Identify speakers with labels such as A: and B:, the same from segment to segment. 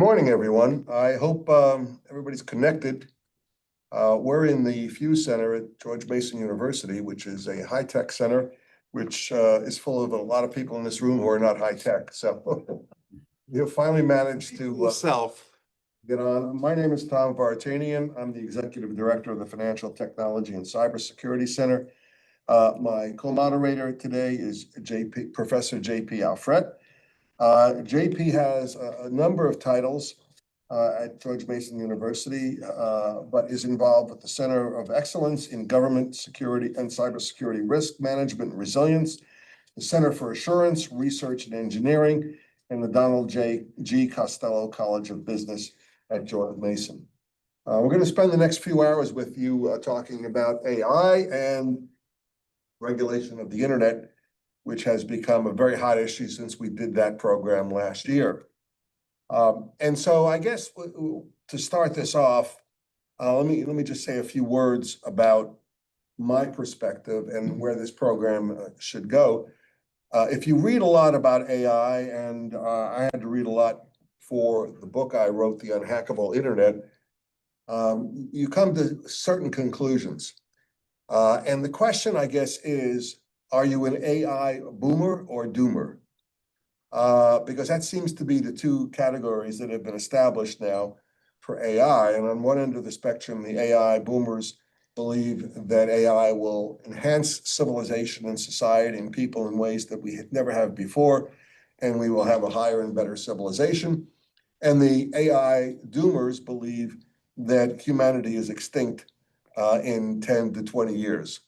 A: Morning, everyone. I hope everybody's connected. We're in the Fuse Center at George Mason University, which is a high-tech center, which is full of a lot of people in this room who are not high-tech. So you've finally managed to get on. My name is Tom Vartanian. I'm the Executive Director of the Financial Technology and Cybersecurity Center. My co-moderator today is Professor J.P. Alfred. JP has a number of titles at George Mason University, but is involved with the Center of Excellence in Government Security and Cybersecurity Risk Management and Resilience, the Center for Assurance, Research and Engineering, and the Donald G. Costello College of Business at George Mason. We're going to spend the next few hours with you talking about AI and regulation of the internet, which has become a very hot issue since we did that program last year. And so I guess to start this off, let me just say a few words about my perspective and where this program should go. If you read a lot about AI, and I had to read a lot for the book I wrote, The Unhackable Internet, you come to certain conclusions. And the question, I guess, is, are you an AI boomer or doomer? Because that seems to be the two categories that have been established now for AI. And on one end of the spectrum, the AI boomers believe that AI will enhance civilization and society and people in ways that we never have before, and we will have a higher and better civilization. And the AI doomers believe that humanity is extinct in 10 to 20 years.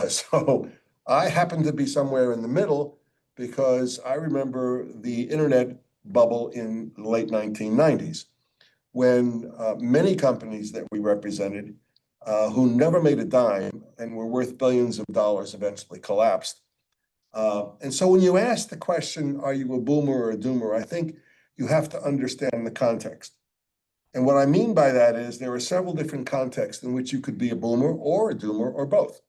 A: So I happen to be somewhere in the middle, because I remember the internet bubble in the late 1990s, when many companies that we represented, who never made a dime and were worth billions of dollars, eventually collapsed. And so when you ask the question, are you a boomer or a doomer, I think you have to understand the context. And what I mean by that is there are several different contexts in which you could be a boomer or a doomer or both.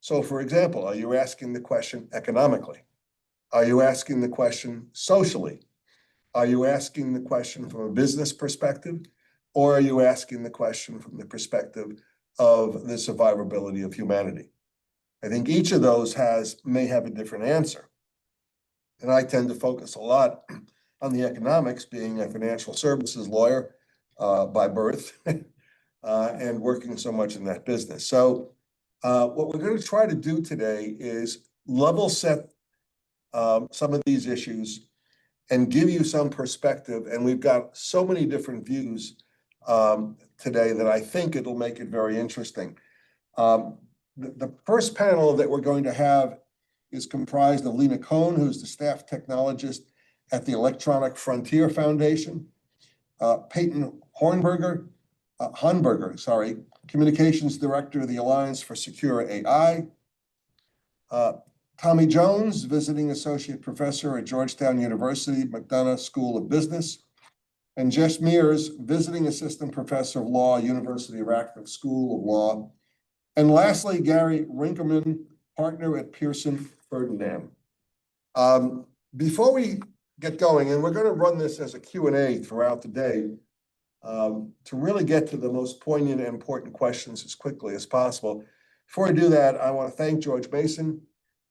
A: So, for example, are you asking the question economically? Are you asking the question socially? Are you asking the question from a business perspective? Or are you asking the question from the perspective of the survivability of humanity? I think each of those may have a different answer. And I tend to focus a lot on the economics, being a financial services lawyer by birth and working so much in that business. So what we're going to try to do today is level set some of these issues and give you some perspective. And we've got so many different views today that I think it'll make it very interesting. The first panel that we're going to have is comprised of Lena Cohn, who's the staff technologist at the Electronic Frontier Foundation, Peyton Hornberger, Communications Director of the Alliance for Secure AI, Tommy Jones, Visiting Associate Professor at Georgetown University, McDonough School of Business, and Jess Mears, Visiting Assistant Professor of Law, University of Radcliffe School of Law, and lastly, Gary Rinkelman, Partner at Pearson Ferdinand. Before we get going, and we're going to run this as a Q&A throughout the day, to really get to the most poignant and important questions as quickly as possible. Before I do that, I want to thank George Mason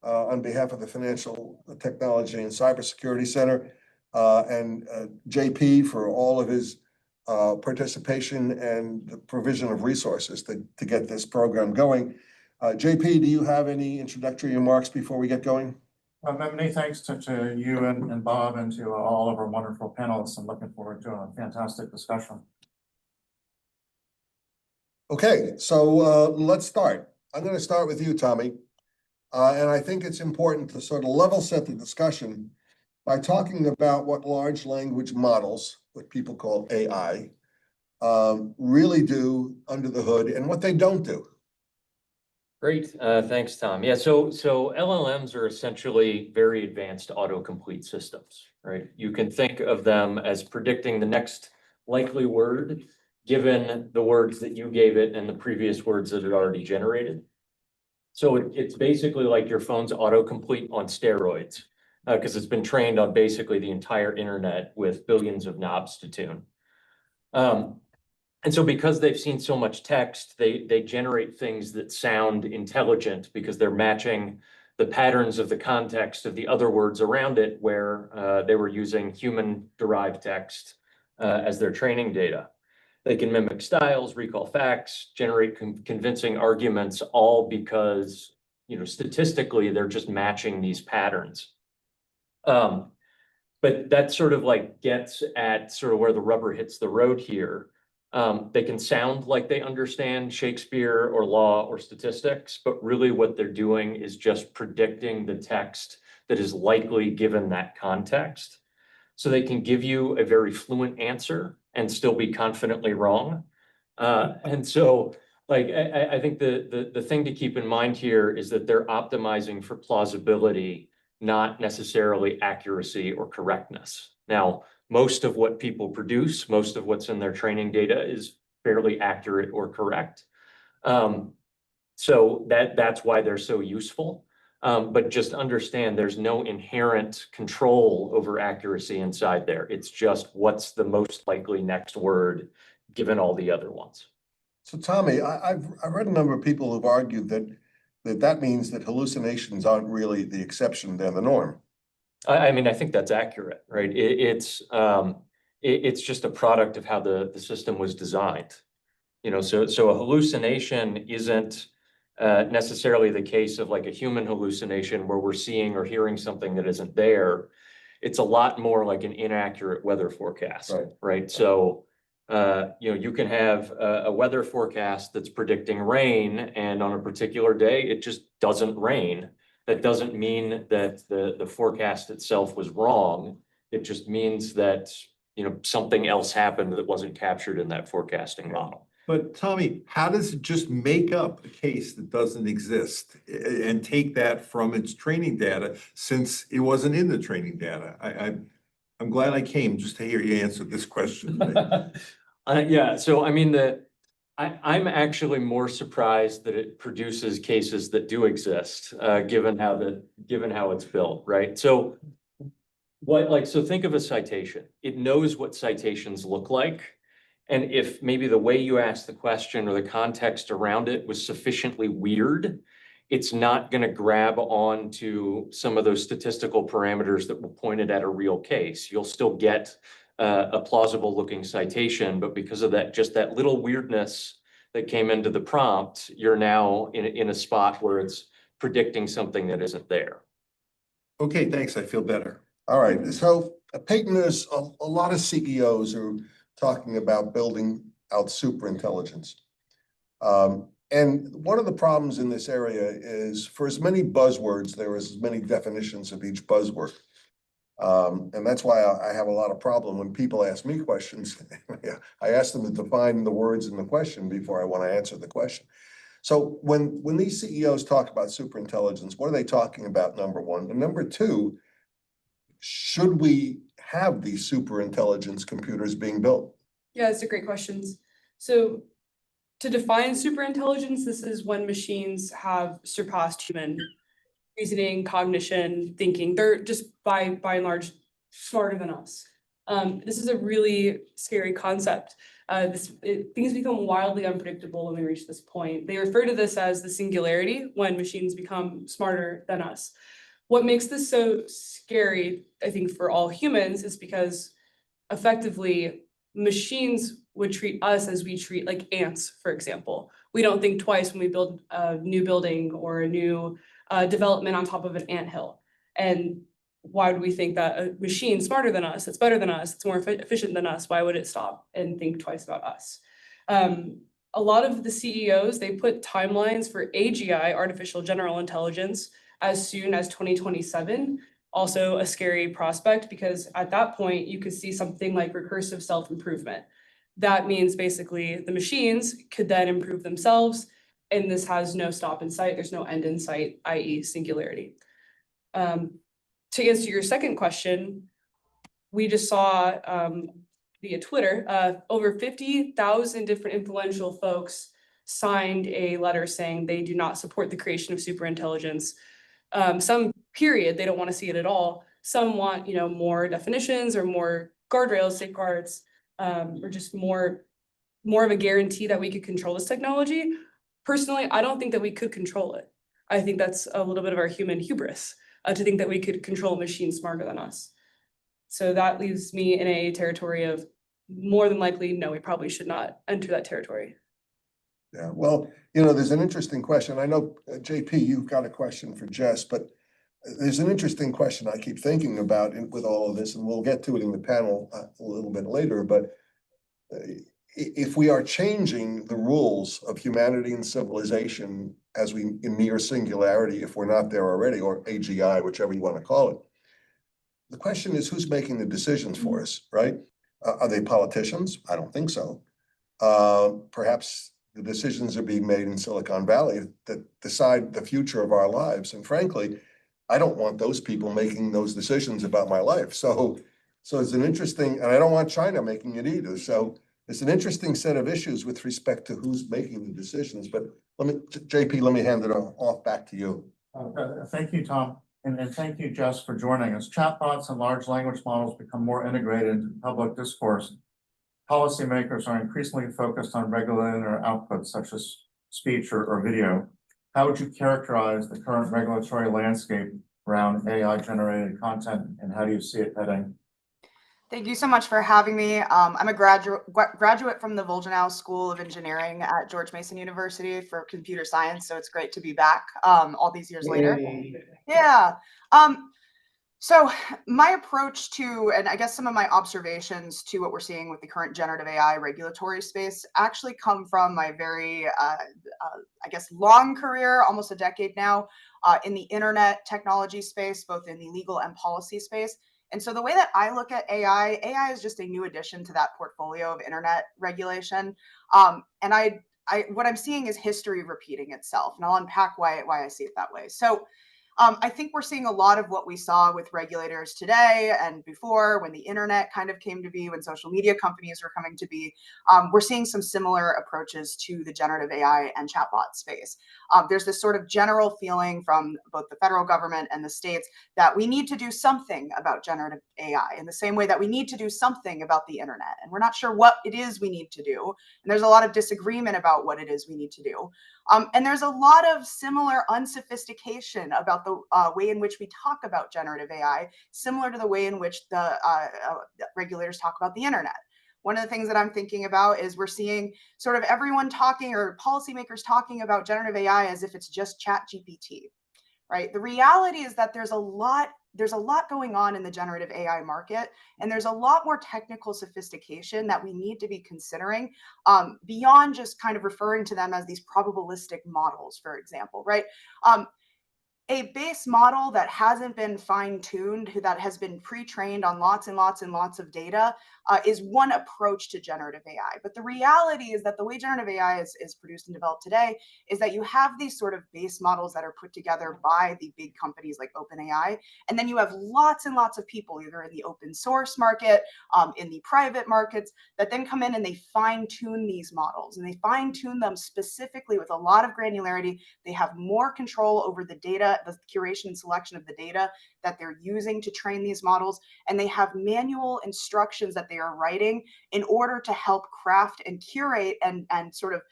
A: on behalf of the Financial Technology and Cybersecurity Center, and JP for all of his participation and the provision of resources to get this program going. JP, do you have any introductory remarks before we get going?
B: Many thanks to you and Bob and to all of our wonderful panelists. I'm looking forward to a fantastic discussion.
A: Okay, so let's start. I'm going to start with you, Tommy. And I think it's important to sort of level set the discussion by talking about what large language models, what people call AI, really do under the hood and what they don't do.
C: Great, thanks, Tom. Yeah, so LLMs are essentially very advanced autocomplete systems, right? You can think of them as predicting the next likely word, given the words that you gave it and the previous words that it already generated. So it's basically like your phone's autocomplete on steroids. because it's been trained on basically the entire internet with billions of knobs to tune. And so because they've seen so much text, they generate things that sound intelligent because they're matching the patterns of the context of the other words around it where they were using human-derived text as their training data. They can mimic styles, recall facts, generate convincing arguments, all because, statistically, they're just matching these patterns. But that sort of like gets at sort of where the rubber hits the road here. They can sound like they understand Shakespeare or law or statistics, but really what they're doing is just predicting the text that is likely given that context. So they can give you a very fluent answer and still be confidently wrong. And so like, I think the thing to keep in mind here is that they're optimizing for plausibility, not necessarily accuracy or correctness. Now, most of what people produce, most of what's in their training data is fairly accurate or correct. So that's why they're so useful. But just understand there's no inherent control over accuracy inside there. It's just what's the most likely next word given all the other ones.
A: So Tommy, I've read a number of people who've argued that means that hallucinations aren't really the exception, they're the norm.
C: I mean, I think that's accurate, right? It's just a product of how the system was designed. So a hallucination isn't necessarily the case of like a human hallucination where we're seeing or hearing something that isn't there. It's a lot more like an inaccurate weather forecast, right? So you can have a weather forecast that's predicting rain, and on a particular day, it just doesn't rain. That doesn't mean that the forecast itself was wrong. It just means that, something else happened that wasn't captured in that forecasting model.
D: But Tommy, how does it just make up a case that doesn't exist and take that from its training data since it wasn't in the training data? I'm glad I came just to hear you answer this question.
C: Yeah, so I mean, I'm actually more surprised that it produces cases that do exist, given how it's built, right? So so think of a citation. It knows what citations look like. And if maybe the way you asked the question or the context around it was sufficiently weird, it's not going to grab on to some of those statistical parameters that were pointed at a real case. You'll still get a plausible looking citation, but because of just that little weirdness that came into the prompt, you're now in a spot where it's predicting something that isn't there.
D: Okay, thanks. I feel better.
A: All right, so Peyton, there's a lot of CEOs who are talking about building out super intelligence. And one of the problems in this area is for as many buzzwords, there is as many definitions of each buzzword. And that's why I have a lot of problem when people ask me questions. I ask them to define the words in the question before I want to answer the question. So when these CEOs talk about superintelligence, what are they talking about, number one? And number two, should we have these superintelligence computers being built?
E: Yeah, it's a great question. So to define superintelligence, this is when machines have surpassed human reasoning, cognition, thinking. They're just by and large smarter than us. This is a really scary concept. Things become wildly unpredictable when we reach this point. They refer to this as the singularity, when machines become smarter than us. What makes this so scary, I think, for all humans is because effectively machines would treat us as we treat like ants, for example. We don't think twice when we build a new building or a new development on top of an anthill. And why would we think that a machine smarter than us, it's better than us, it's more efficient than us, why would it stop and think twice about us? A lot of the CEOs, they put timelines for AGI, artificial general intelligence, as soon as 2027. Also a scary prospect because at that point you could see something like recursive self-improvement. That means basically the machines could then improve themselves, and this has no stop in sight. There's no end in sight, i.e. singularity. To answer your second question, we just saw via Twitter, over 50,000 different influential folks signed a letter saying they do not support the creation of superintelligence. Some period, they don't want to see it at all. Some want, more definitions or more guardrails, safeguards, or just more of a guarantee that we could control this technology. Personally, I don't think that we could control it. I think that's a little bit of our human hubris, to think that we could control a machine smarter than us. So that leaves me in a territory of more than likely, no, we probably should not enter that territory.
A: Yeah, well, there's an interesting question. I know, JP, you've got a question for Jess, but there's an interesting question I keep thinking about with all of this, and we'll get to it in the panel a little bit later, but if we are changing the rules of humanity and civilization as we in near singularity, if we're not there already, or AGI, whichever you want to call it, the question is who's making the decisions for us, right? Are they politicians? I don't think so. Perhaps the decisions are being made in Silicon Valley that decide the future of our lives. And frankly, I don't want those people making those decisions about my life. So it's an interesting, and I don't want China making it either. So it's an interesting set of issues with respect to who's making the decisions. But JP, let me hand it off back to you.
B: Thank you, Tom. And thank you, Jess, for joining us. Chatbots and large language models become more integrated into public discourse. Policymakers are increasingly focused on regulating their outputs, such as speech or video. How would you characterize the current regulatory landscape around AI-generated content, and how do you see it heading?
F: Thank you so much for having me. I'm a graduate from the Volgenau School of Engineering at George Mason University for computer science, so it's great to be back all these years later. Yeah. So my approach to, and I guess some of my observations to what we're seeing with the current generative AI regulatory space actually come from my very, I guess, long career, almost a decade now, in the internet technology space, both in the legal and policy space. And so the way that I look at AI is just a new addition to that portfolio of internet regulation. And what I'm seeing is history repeating itself, and I'll unpack why I see it that way. So I think we're seeing a lot of what we saw with regulators today and before, when the internet kind of came to be, when social media companies were coming to be. We're seeing some similar approaches to the generative AI and chatbot space. There's this sort of general feeling from both the federal government and the states that we need to do something about generative AI in the same way that we need to do something about the internet. And we're not sure what it is we need to do. And there's a lot of disagreement about what it is we need to do. And there's a lot of similar unsophistication about the way in which we talk about generative AI, similar to the way in which the regulators talk about the internet. One of the things that I'm thinking about is we're seeing sort of everyone talking, or policymakers talking about generative AI as if it's just ChatGPT, right? The reality is that there's a lot going on in the generative AI market, and there's a lot more technical sophistication that we need to be considering beyond just kind of referring to them as these probabilistic models, for example, right? A base model that hasn't been fine-tuned, that has been pre-trained on lots and lots and lots of data, is one approach to generative AI. But the reality is that the way generative AI is produced and developed today is that you have these sort of base models that are put together by the big companies like OpenAI, and then you have lots and lots of people, either in the open source market, in the private markets, that then come in and they fine-tune these models, and they fine-tune them specifically with a lot of granularity. They have more control over the data, the curation and selection of the data that they're using to train these models, and they have manual instructions that they are writing in order to help craft and curate and sort of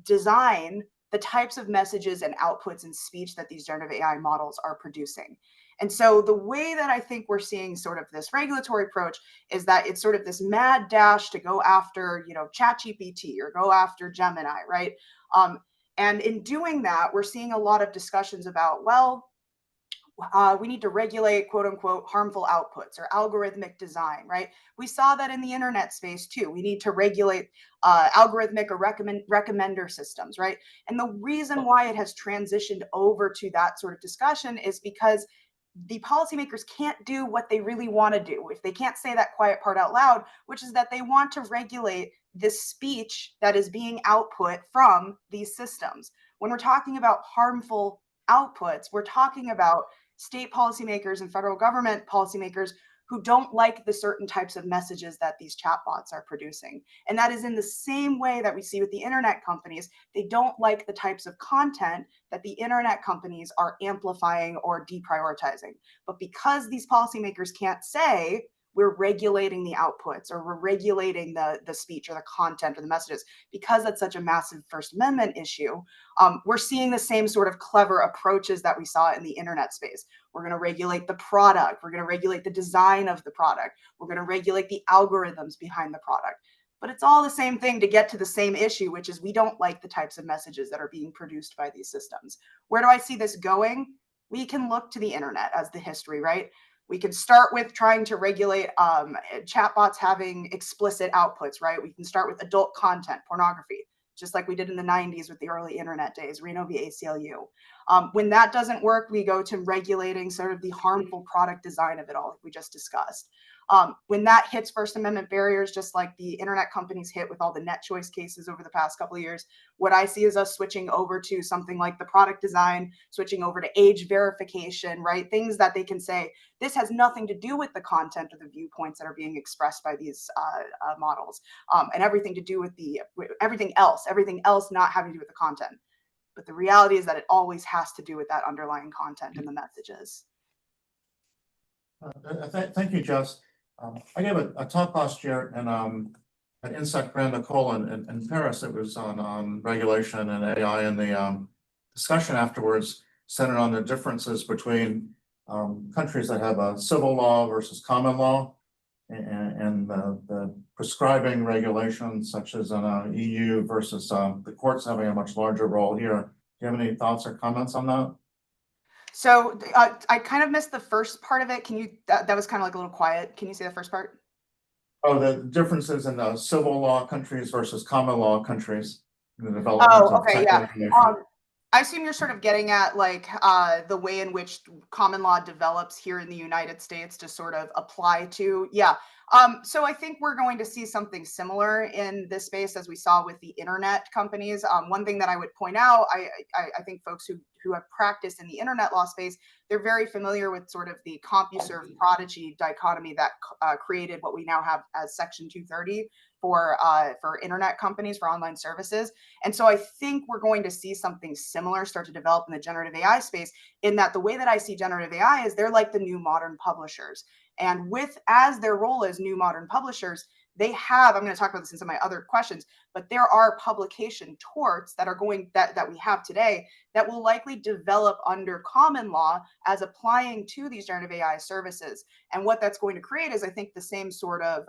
F: design the types of messages and outputs and speech that these generative AI models are producing. And so the way that I think we're seeing sort of this regulatory approach is that it's sort of this mad dash to go after, ChatGPT or go after Gemini, right? And in doing that, we're seeing a lot of discussions about, we need to regulate quote unquote harmful outputs or algorithmic design, right? We saw that in the internet space too. We need to regulate algorithmic or recommender systems, right? And the reason why it has transitioned over to that sort of discussion is because the policymakers can't do what they really want to do. If they can't say that quiet part out loud, which is that they want to regulate this speech that is being output from these systems. When we're talking about harmful outputs, we're talking about state policymakers and federal government policymakers who don't like the certain types of messages that these chatbots are producing. And that is in the same way that we see with the internet companies. They don't like the types of content that the internet companies are amplifying or deprioritizing. But because these policymakers can't say, we're regulating the outputs or we're regulating the speech or the content or the messages, because that's such a massive First Amendment issue, we're seeing the same sort of clever approaches that we saw in the internet space. We're going to regulate the product. We're going to regulate the design of the product. We're going to regulate the algorithms behind the product. But it's all the same thing to get to the same issue, which is we don't like the types of messages that are being produced by these systems. Where do I see this going? We can look to the internet as the history, right? We can start with trying to regulate chatbots having explicit outputs, right? We can start with adult content, pornography, just like we did in the 90s with the early internet days, Reno v. ACLU. When that doesn't work, we go to regulating sort of the harmful product design of it all, like we just discussed. When that hits First Amendment barriers, just like the internet companies hit with all the net choice cases over the past couple of years, what I see is us switching over to something like the product design, switching over to age verification, right? Things that they can say, this has nothing to do with the content or the viewpoints that are being expressed by these models, and everything to do with everything else not having to do with the content. But the reality is that it always has to do with that underlying content and the messages.
B: Thank you, Jess. I gave a talk last year in at Insect Grand École in Paris. It was on regulation and AI, and the discussion afterwards centered on the differences between countries that have a civil law versus common law, and the prescribing regulations such as in EU versus the courts having a much larger role here. Do you have any thoughts or comments on that?
F: So I kind of missed the first part of it. Can you, that was kind of like a little quiet. Can you say the first part?
B: Oh, the differences in the civil law countries versus common law countries in the development
F: Oh,
B: of
F: okay,
B: tech
F: yeah.
B: information.
F: I assume you're sort of getting at like the way in which common law develops here in the United States to sort of apply to, yeah. So I think we're going to see something similar in this space as we saw with the internet companies. One thing that I would point out, I think folks who have practiced in the internet law space, they're very familiar with sort of the CompuServe Prodigy dichotomy that created what we now have as Section 230 for internet companies, for online services. And so I think we're going to see something similar start to develop in the generative AI space, in that the way that I see generative AI is they're like the new modern publishers. And as their role as new modern publishers, they have, I'm going to talk about this in some of my other questions, but there are publication torts that are that we have today that will likely develop under common law as applying to these generative AI services. And what that's going to create is, I think, the same sort of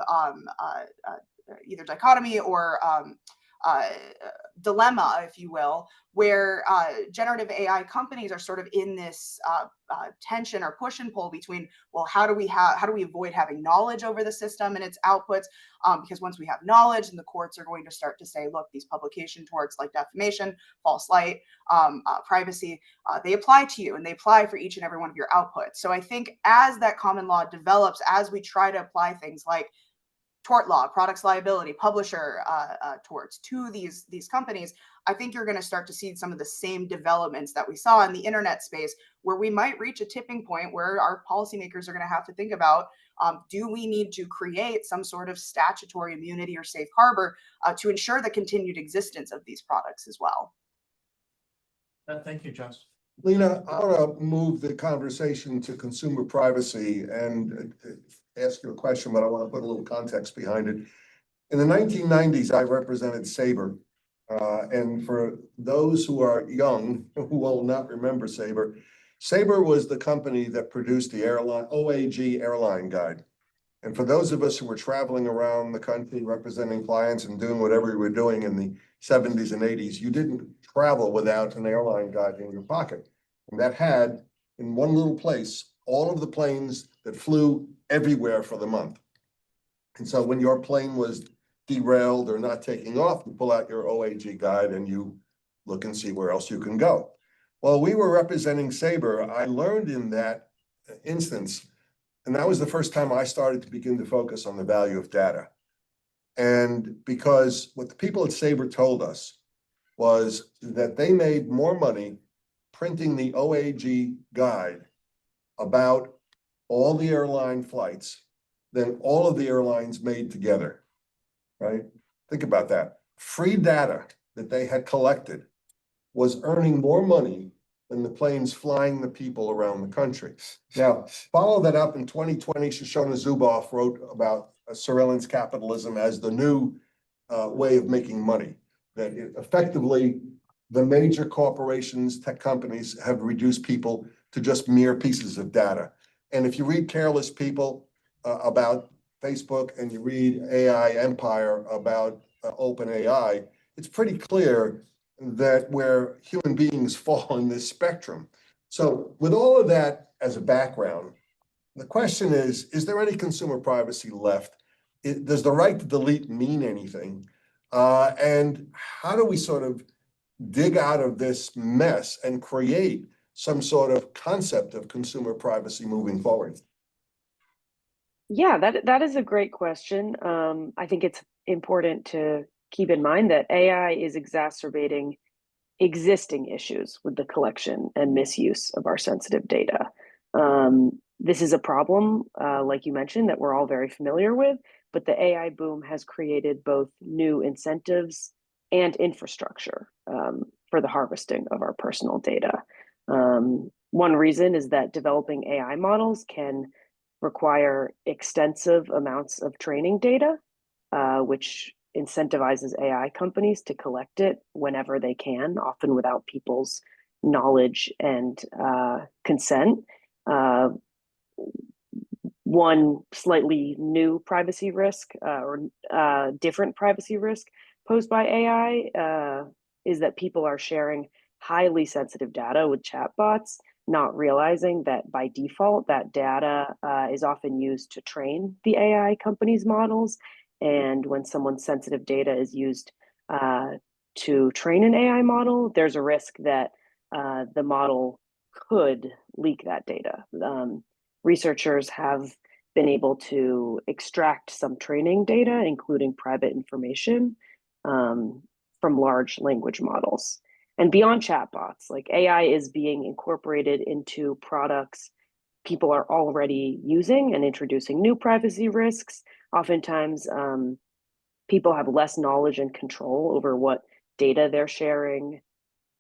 F: either dichotomy or dilemma, if you will, where generative AI companies are sort of in this tension or push and pull between, well, how do we avoid having knowledge over the system and its outputs? Because once we have knowledge, then the courts are going to start to say, look, these publication torts like defamation, false light, privacy, they apply to you, and they apply for each and every one of your outputs. So I think as that common law develops, as we try to apply things like tort law, products liability, publisher torts to these companies, I think you're going to start to see some of the same developments that we saw in the internet space, where we might reach a tipping point where our policymakers are going to have to think about, do we need to create some sort of statutory immunity or safe harbor to ensure the continued existence of these products as well?
B: Thank you, Jess.
A: Lena, I want to move the conversation to consumer privacy and ask you a question, but I want to put a little context behind it. In the 1990s, I represented Sabre. And for those who are young, who will not remember Sabre, Sabre was the company that produced the OAG airline guide. And for those of us who were traveling around the country representing clients and doing whatever we were doing in the 70s and 80s, you didn't travel without an airline guide in your pocket. And that had, in one little place, all of the planes that flew everywhere for the month. And so when your plane was derailed or not taking off, you pull out your OAG guide and you look and see where else you can go. While we were representing Sabre, I learned in that instance, and that was the first time I started to begin to focus on the value of data. And because what the people at Sabre told us was that they made more money printing the OAG guide about all the airline flights than all of the airlines made together, right? Think about that. Free data that they had collected was earning more money than the planes flying the people around the country. Now, follow that up in 2020, Shoshana Zuboff wrote about surveillance capitalism as the new way of making money. That effectively, the major corporations, tech companies have reduced people to just mere pieces of data. And if you read Careless People about Facebook and you read AI Empire about OpenAI, it's pretty clear that where human beings fall in this spectrum. So with all of that as a background, the question is there any consumer privacy left? Does the right to delete mean anything? And how do we sort of dig out of this mess and create some sort of concept of consumer privacy moving forward?
G: Yeah, that is a great question. I think it's important to keep in mind that AI is exacerbating existing issues with the collection and misuse of our sensitive data. This is a problem, like you mentioned, that we're all very familiar with, but the AI boom has created both new incentives and infrastructure for the harvesting of our personal data. One reason is that developing AI models can require extensive amounts of training data, which incentivizes AI companies to collect it whenever they can, often without people's knowledge and consent. One slightly new privacy risk or different privacy risk posed by AI is that people are sharing highly sensitive data with chatbots, not realizing that by default, that data is often used to train the AI companies' models. And when someone's sensitive data is used to train an AI model, there's a risk that the model could leak that data. Researchers have been able to extract some training data, including private information, from large language models. And beyond chatbots, like AI is being incorporated into products people are already using and introducing new privacy risks. Oftentimes, people have less knowledge and control over what data they're sharing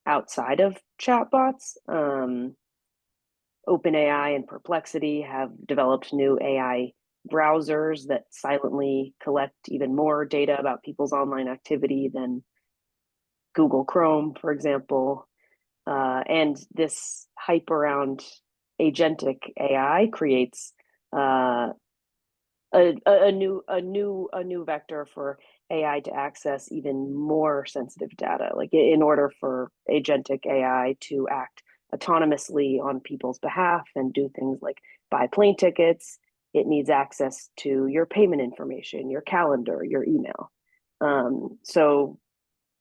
G: outside of chatbots. OpenAI and Perplexity have developed new AI browsers that silently collect even more data about people's online activity than Google Chrome, for example. And this hype around agentic AI creates a new vector for AI to access even more sensitive data. Like in order for agentic AI to act autonomously on people's behalf and do things like buy plane tickets, it needs access to your payment information, your calendar, your email. So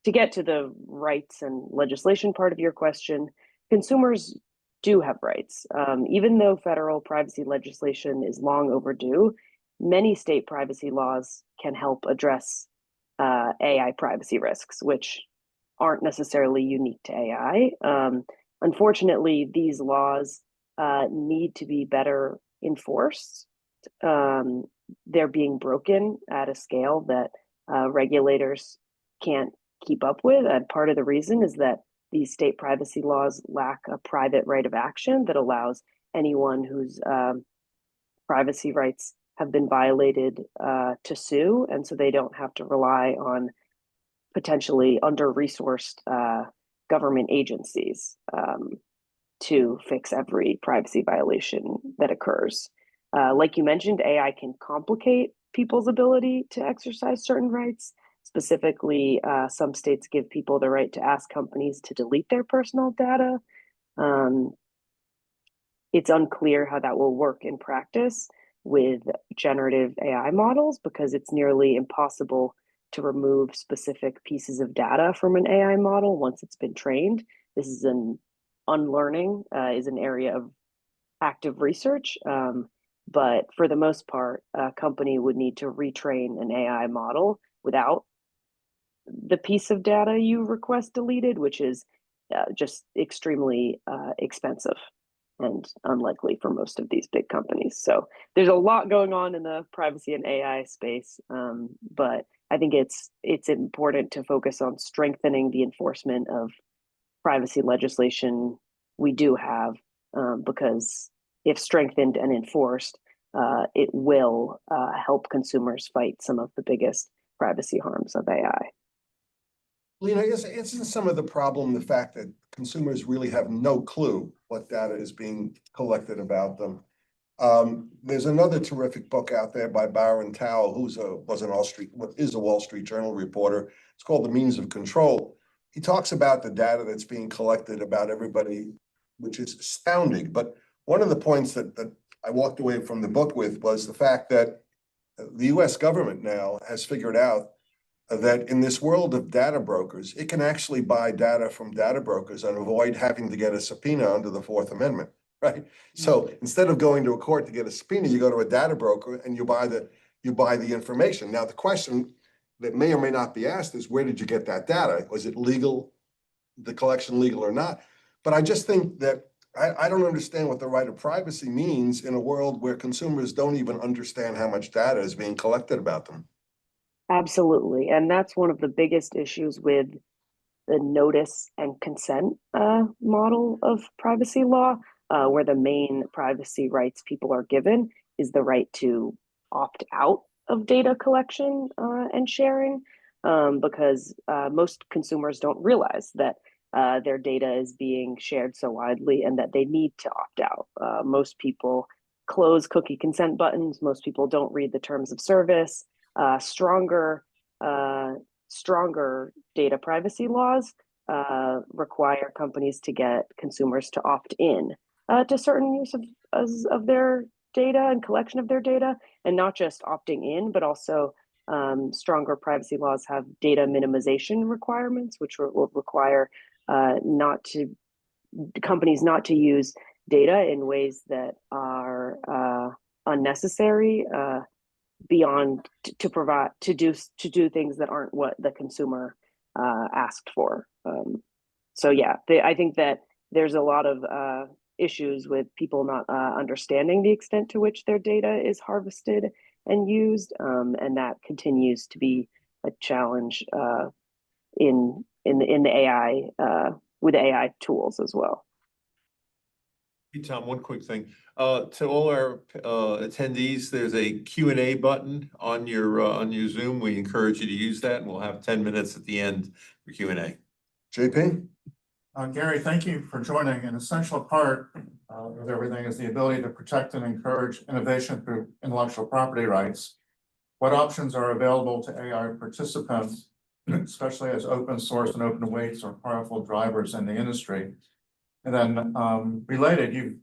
G: to get to the rights and legislation part of your question, consumers do have rights. Even though federal privacy legislation is long overdue, many state privacy laws can help address AI privacy risks, which aren't necessarily unique to AI. Unfortunately, these laws need to be better enforced. They're being broken at a scale that regulators can't keep up with. And part of the reason is that these state privacy laws lack a private right of action that allows anyone whose privacy rights have been violated to sue. And so they don't have to rely on potentially under-resourced government agencies to fix every privacy violation that occurs. Like you mentioned, AI can complicate people's ability to exercise certain rights. Specifically, some states give people the right to ask companies to delete their personal data. It's unclear how that will work in practice with generative AI models because it's nearly impossible to remove specific pieces of data from an AI model once it's been trained. This is unlearning is an area of active research. But for the most part, a company would need to retrain an AI model without the piece of data you request deleted, which is just extremely expensive. and unlikely for most of these big companies. So there's a lot going on in the privacy and AI space, but I think it's important to focus on strengthening the enforcement of privacy legislation we do have, because if strengthened and enforced, it will help consumers fight some of the biggest privacy harms of AI.
A: Lena, isn't some of the problem the fact that consumers really have no clue what data is being collected about them? There's another terrific book out there by Baron Towell, who is a Wall Street Journal reporter. It's called The Means of Control. He talks about the data that's being collected about everybody, which is astounding. But one of the points that I walked away from the book with was the fact that the US government now has figured out that in this world of data brokers, it can actually buy data from data brokers and avoid having to get a subpoena under the Fourth Amendment, right? So instead of going to a court to get a subpoena, you go to a data broker and you buy the information. Now, the question that may or may not be asked is, where did you get that data? Was it legal, the collection legal or not? But I just think that I don't understand what the right of privacy means in a world where consumers don't even understand how much data is being collected about them.
G: Absolutely. And that's one of the biggest issues with the notice and consent model of privacy law, where the main privacy rights people are given is the right to opt out of data collection and sharing, because most consumers don't realize that their data is being shared so widely and that they need to opt out. Most people close cookie consent buttons. Most people don't read the terms of service. Stronger data privacy laws require companies to get consumers to opt in to certain use of their data and collection of their data, and not just opting in, but also stronger privacy laws have data minimization requirements, which will require companies not to use data in ways that are unnecessary, beyond to do things that aren't what the consumer asked for. So yeah, I think that there's a lot of issues with people not understanding the extent to which their data is harvested and used, and that continues to be a challenge in the AI with AI tools as well.
D: Hey, Tom, one quick thing. To all our attendees, there's a Q&A button on your Zoom. We encourage you to use that, and we'll have 10 minutes at the end for Q&A.
A: JP?
B: Gary, thank you for joining. An essential part of everything is the ability to protect and encourage innovation through intellectual property rights. What options are available to AI participants, especially as open source and open weights are powerful drivers in the industry? And then related, you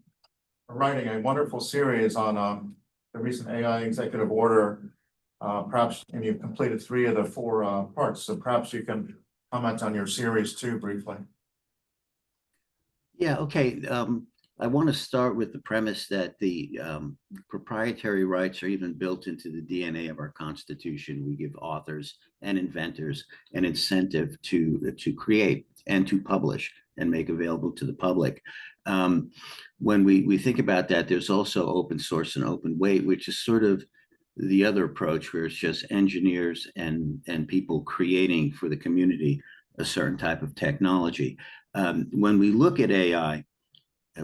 B: are writing a wonderful series on the recent AI executive order. Perhaps, and you've completed 3 of the 4 parts. So perhaps you can comment on your series too briefly.
H: Yeah, okay. I want to start with the premise that the proprietary rights are even built into the DNA of our Constitution. We give authors and inventors an incentive to create and to publish and make available to the public. When we think about that, there's also open source and open weight, which is sort of the other approach where it's just engineers and people creating for the community a certain type of technology. When we look at AI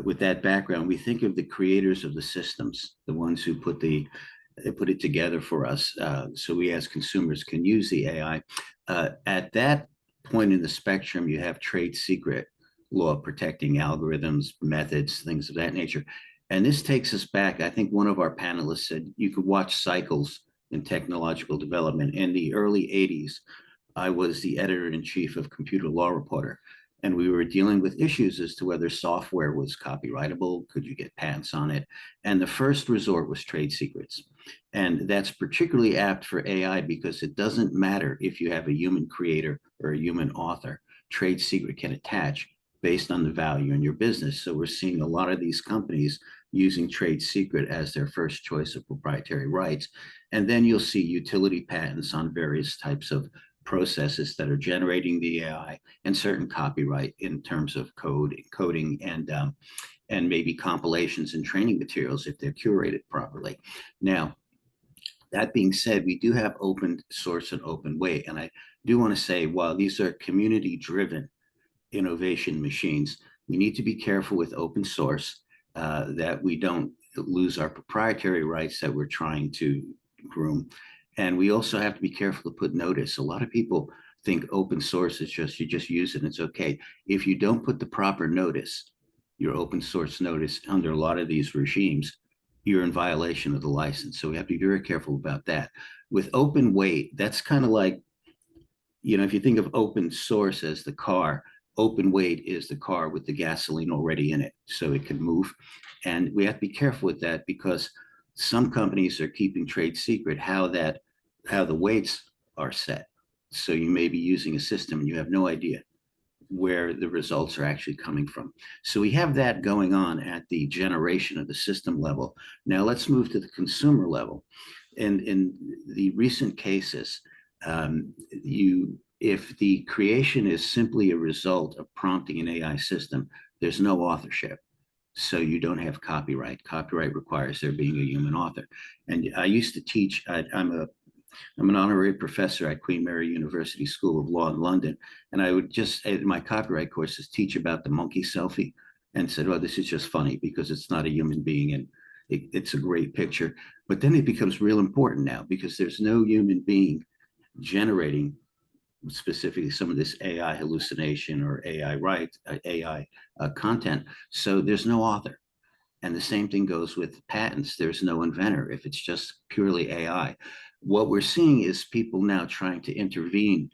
H: with that background, we think of the creators of the systems, the ones who put it together for us, so we as consumers can use the AI. At that point in the spectrum, you have trade secret law protecting algorithms, methods, things of that nature. And this takes us back. I think one of our panelists said you could watch cycles in technological development. In the early 80s, I was the editor-in-chief of Computer Law Reporter, and we were dealing with issues as to whether software was copyrightable, could you get patents on it? And the first resort was trade secrets. And that's particularly apt for AI because it doesn't matter if you have a human creator or a human author, trade secret can attach based on the value in your business. So we're seeing a lot of these companies using trade secret as their first choice of proprietary rights. And then you'll see utility patents on various types of processes that are generating the AI and certain copyright in terms of coding, and maybe compilations and training materials if they're curated properly. Now, that being said, we do have open source and open weight. And I do want to say, while these are community-driven innovation machines, we need to be careful with open source that we don't lose our proprietary rights that we're trying to groom. And we also have to be careful to put notice. A lot of people think open source is just, you just use it and it's okay. If you don't put the proper notice, your open source notice under a lot of these regimes, you're in violation of the license. So we have to be very careful about that. With open weight, that's kind of like, you know, if you think of open source as the car, open weight is the car with the gasoline already in it, so it can move. And we have to be careful with that because some companies are keeping trade secret how the weights are set. So you may be using a system and you have no idea where the results are actually coming from. So we have that going on at the generation of the system level. Now let's move to the consumer level. And in the recent cases, if the creation is simply a result of prompting an AI system, there's no authorship. So you don't have copyright. Copyright requires there being a human author. And I used to teach, I'm an honorary professor at Queen Mary University School of Law in London. And I would just, in my copyright courses, teach about the monkey selfie and said, oh, this is just funny because it's not a human being and it's a great picture. But then it becomes real important now because there's no human being generating specifically some of this AI hallucination or AI content. So there's no author. And the same thing goes with patents. There's no inventor if it's just purely AI. What we're seeing is people now trying to intervene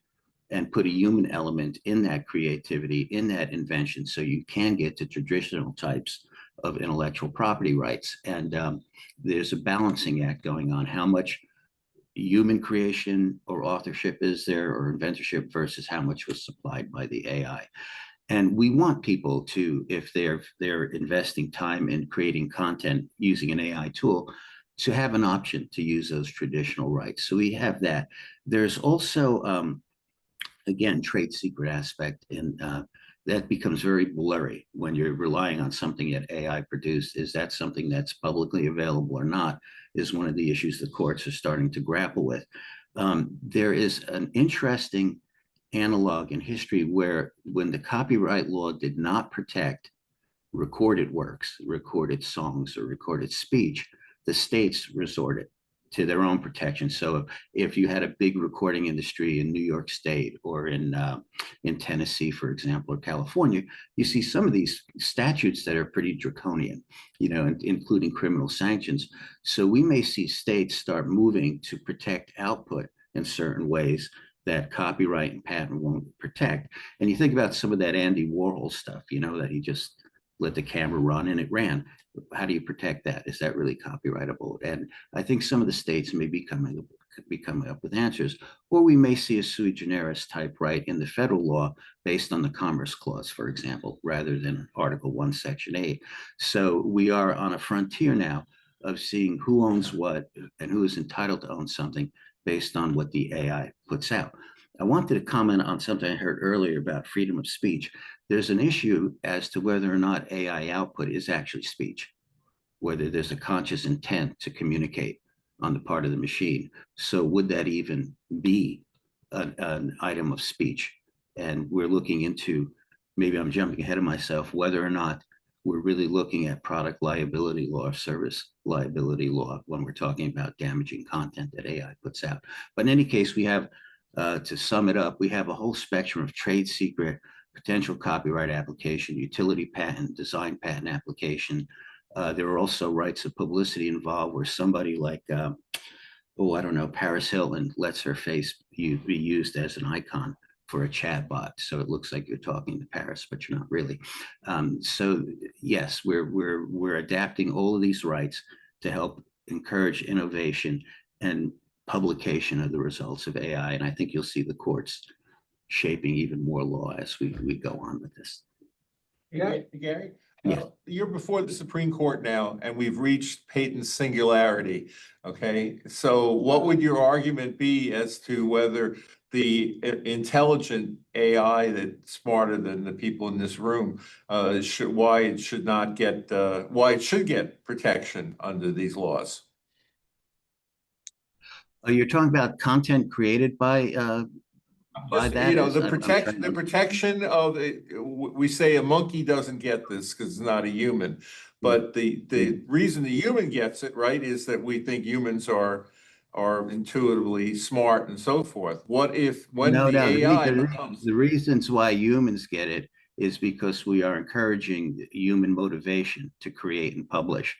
H: and put a human element in that creativity, in that invention, so you can get to traditional types of intellectual property rights. And there's a balancing act going on. How much human creation or authorship is there or inventorship versus how much was supplied by the AI? And we want people to, if they're investing time in creating content using an AI tool, to have an option to use those traditional rights. So we have that. There's also, again, trade secret aspect, and that becomes very blurry when you're relying on something that AI produced. Is that something that's publicly available or not, is one of the issues the courts are starting to grapple with. There is an interesting analog in history where when the copyright law did not protect recorded works, recorded songs, or recorded speech, the states resorted to their own protection. So if you had a big recording industry in New York State or in Tennessee, for example, or California, you see some of these statutes that are pretty draconian, you know, including criminal sanctions. So we may see states start moving to protect output in certain ways that copyright and patent won't protect. And you think about some of that Andy Warhol stuff, you know, that he just let the camera run and it ran. How do you protect that? Is that really copyrightable? And I think some of the states may be coming up with answers, or we may see a sui generis type right in the federal law based on the Commerce Clause, for example, rather than Article 1, Section 8. So we are on a frontier now of seeing who owns what and who is entitled to own something based on what the AI puts out. I wanted to comment on something I heard earlier about freedom of speech. There's an issue as to whether or not AI output is actually speech, whether there's a conscious intent to communicate on the part of the machine. So would that even be an item of speech? And we're looking into, maybe I'm jumping ahead of myself, whether or not we're really looking at product liability law or service liability law when we're talking about damaging content that AI puts out. But in any case, we have, to sum it up, we have a whole spectrum of trade secret, potential copyright application, utility patent, design patent application. There are also rights of publicity involved where somebody like, I don't know, Paris Hilton lets her face be used as an icon for a chat bot. So it looks like you're talking to Paris, but you're not really. So yes, we're adapting all of these rights to help encourage innovation and publication of the results of AI. And I think you'll see the courts shaping even more law as we go on with this.
D: Gary,
H: Yeah.
D: You're before the Supreme Court now, and we've reached patent singularity. Okay, so what would your argument be as to whether the intelligent AI that's smarter than the people in this room, why it should not get, why it should get protection under these laws.
H: You're talking about content created by
D: Just,
H: that?
D: you know,
H: Is-
D: the
H: I'm
D: protection,
H: trying
D: the
H: to-
D: protection of, we say a monkey doesn't get this because it's not a human. But the reason the human gets it, right, is that we think humans are intuitively smart and so forth. What if, when
H: No,
D: the
H: no,
D: AI becomes,
H: the reasons why humans get it is because we are encouraging human motivation to create and publish.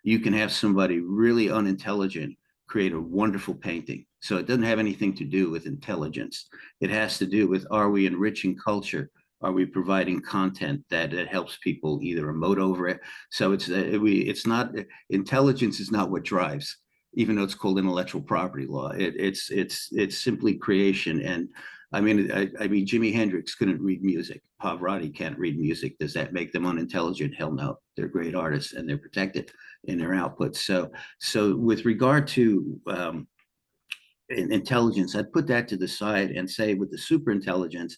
H: You can have somebody really unintelligent create a wonderful painting. So it doesn't have anything to do with intelligence. It has to do with, are we enriching culture? Are we providing content that helps people either emote over it? So it's not, intelligence is not what drives, even though it's called intellectual property law. It's simply creation. And I mean, Jimi Hendrix couldn't read music. Pavarotti can't read music. Does that make them unintelligent? Hell no. They're great artists and they're protected in their output. So with regard to intelligence, I'd put that to the side and say with the super intelligence,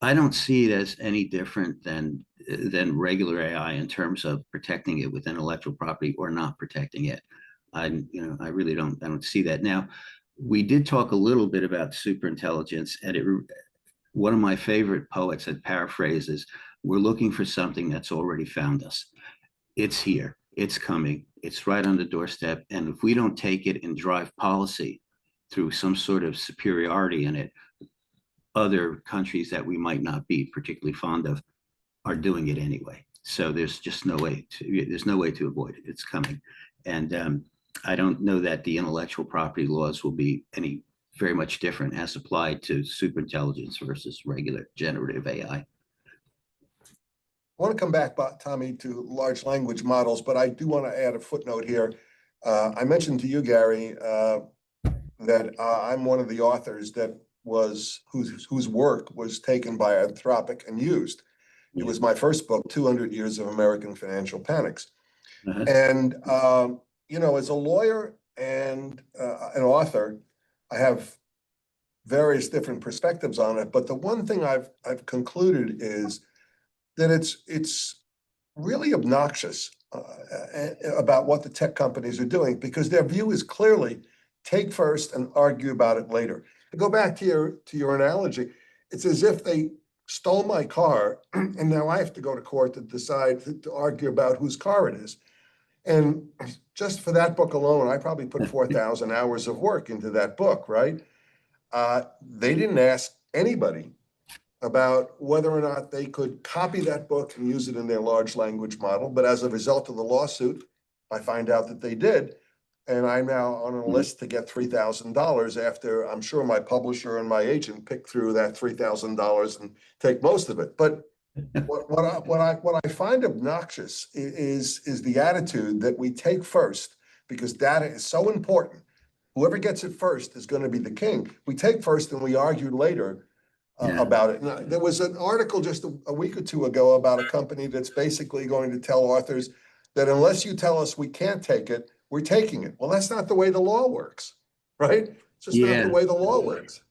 H: I don't see it as any different than regular AI in terms of protecting it with intellectual property or not protecting it. I really don't see that. Now, we did talk a little bit about super intelligence, and one of my favorite poets that paraphrases, "We're looking for something that's already found us. It's here, it's coming, it's right on the doorstep. And if we don't take it and drive policy through some sort of superiority in it, other countries that we might not be particularly fond of are doing it anyway. So there's just no way to avoid it. It's coming." And I don't know that the intellectual property laws will be any very much different as applied to superintelligence versus regular generative AI.
A: I want to come back, Tommy, to large language models, but I do want to add a footnote here. I mentioned to you, Gary, that I'm one of the authors whose work was taken by Anthropic and used. It was my first book, 200 Years of American Financial Panics.
H: Uh-huh.
A: And, as a lawyer and an author, I have various different perspectives on it. But the one thing I've concluded is that it's really obnoxious about what the tech companies are doing, because their view is clearly take first and argue about it later. To go back to your analogy, it's as if they stole my car and now I have to go to court to decide to argue about whose car it is. And just for that book alone, I probably put 4,000 hours of work into that book, right? They didn't ask anybody about whether or not they could copy that book and use it in their large language model. But as a result of the lawsuit, I find out that they did. And I'm now on a list to get $3,000 after I'm sure my publisher and my agent picked through that $3,000 and take most of it. But what I find obnoxious is the attitude that we take first, because data is so important. Whoever gets it first is going to be the king. We take first and we argue later about it. Now, there was an article just a week or two ago about a company that's basically going to tell authors that unless you tell us we can't take it, we're taking it. Well, that's not the way the law works, right? It's just not the way the law works.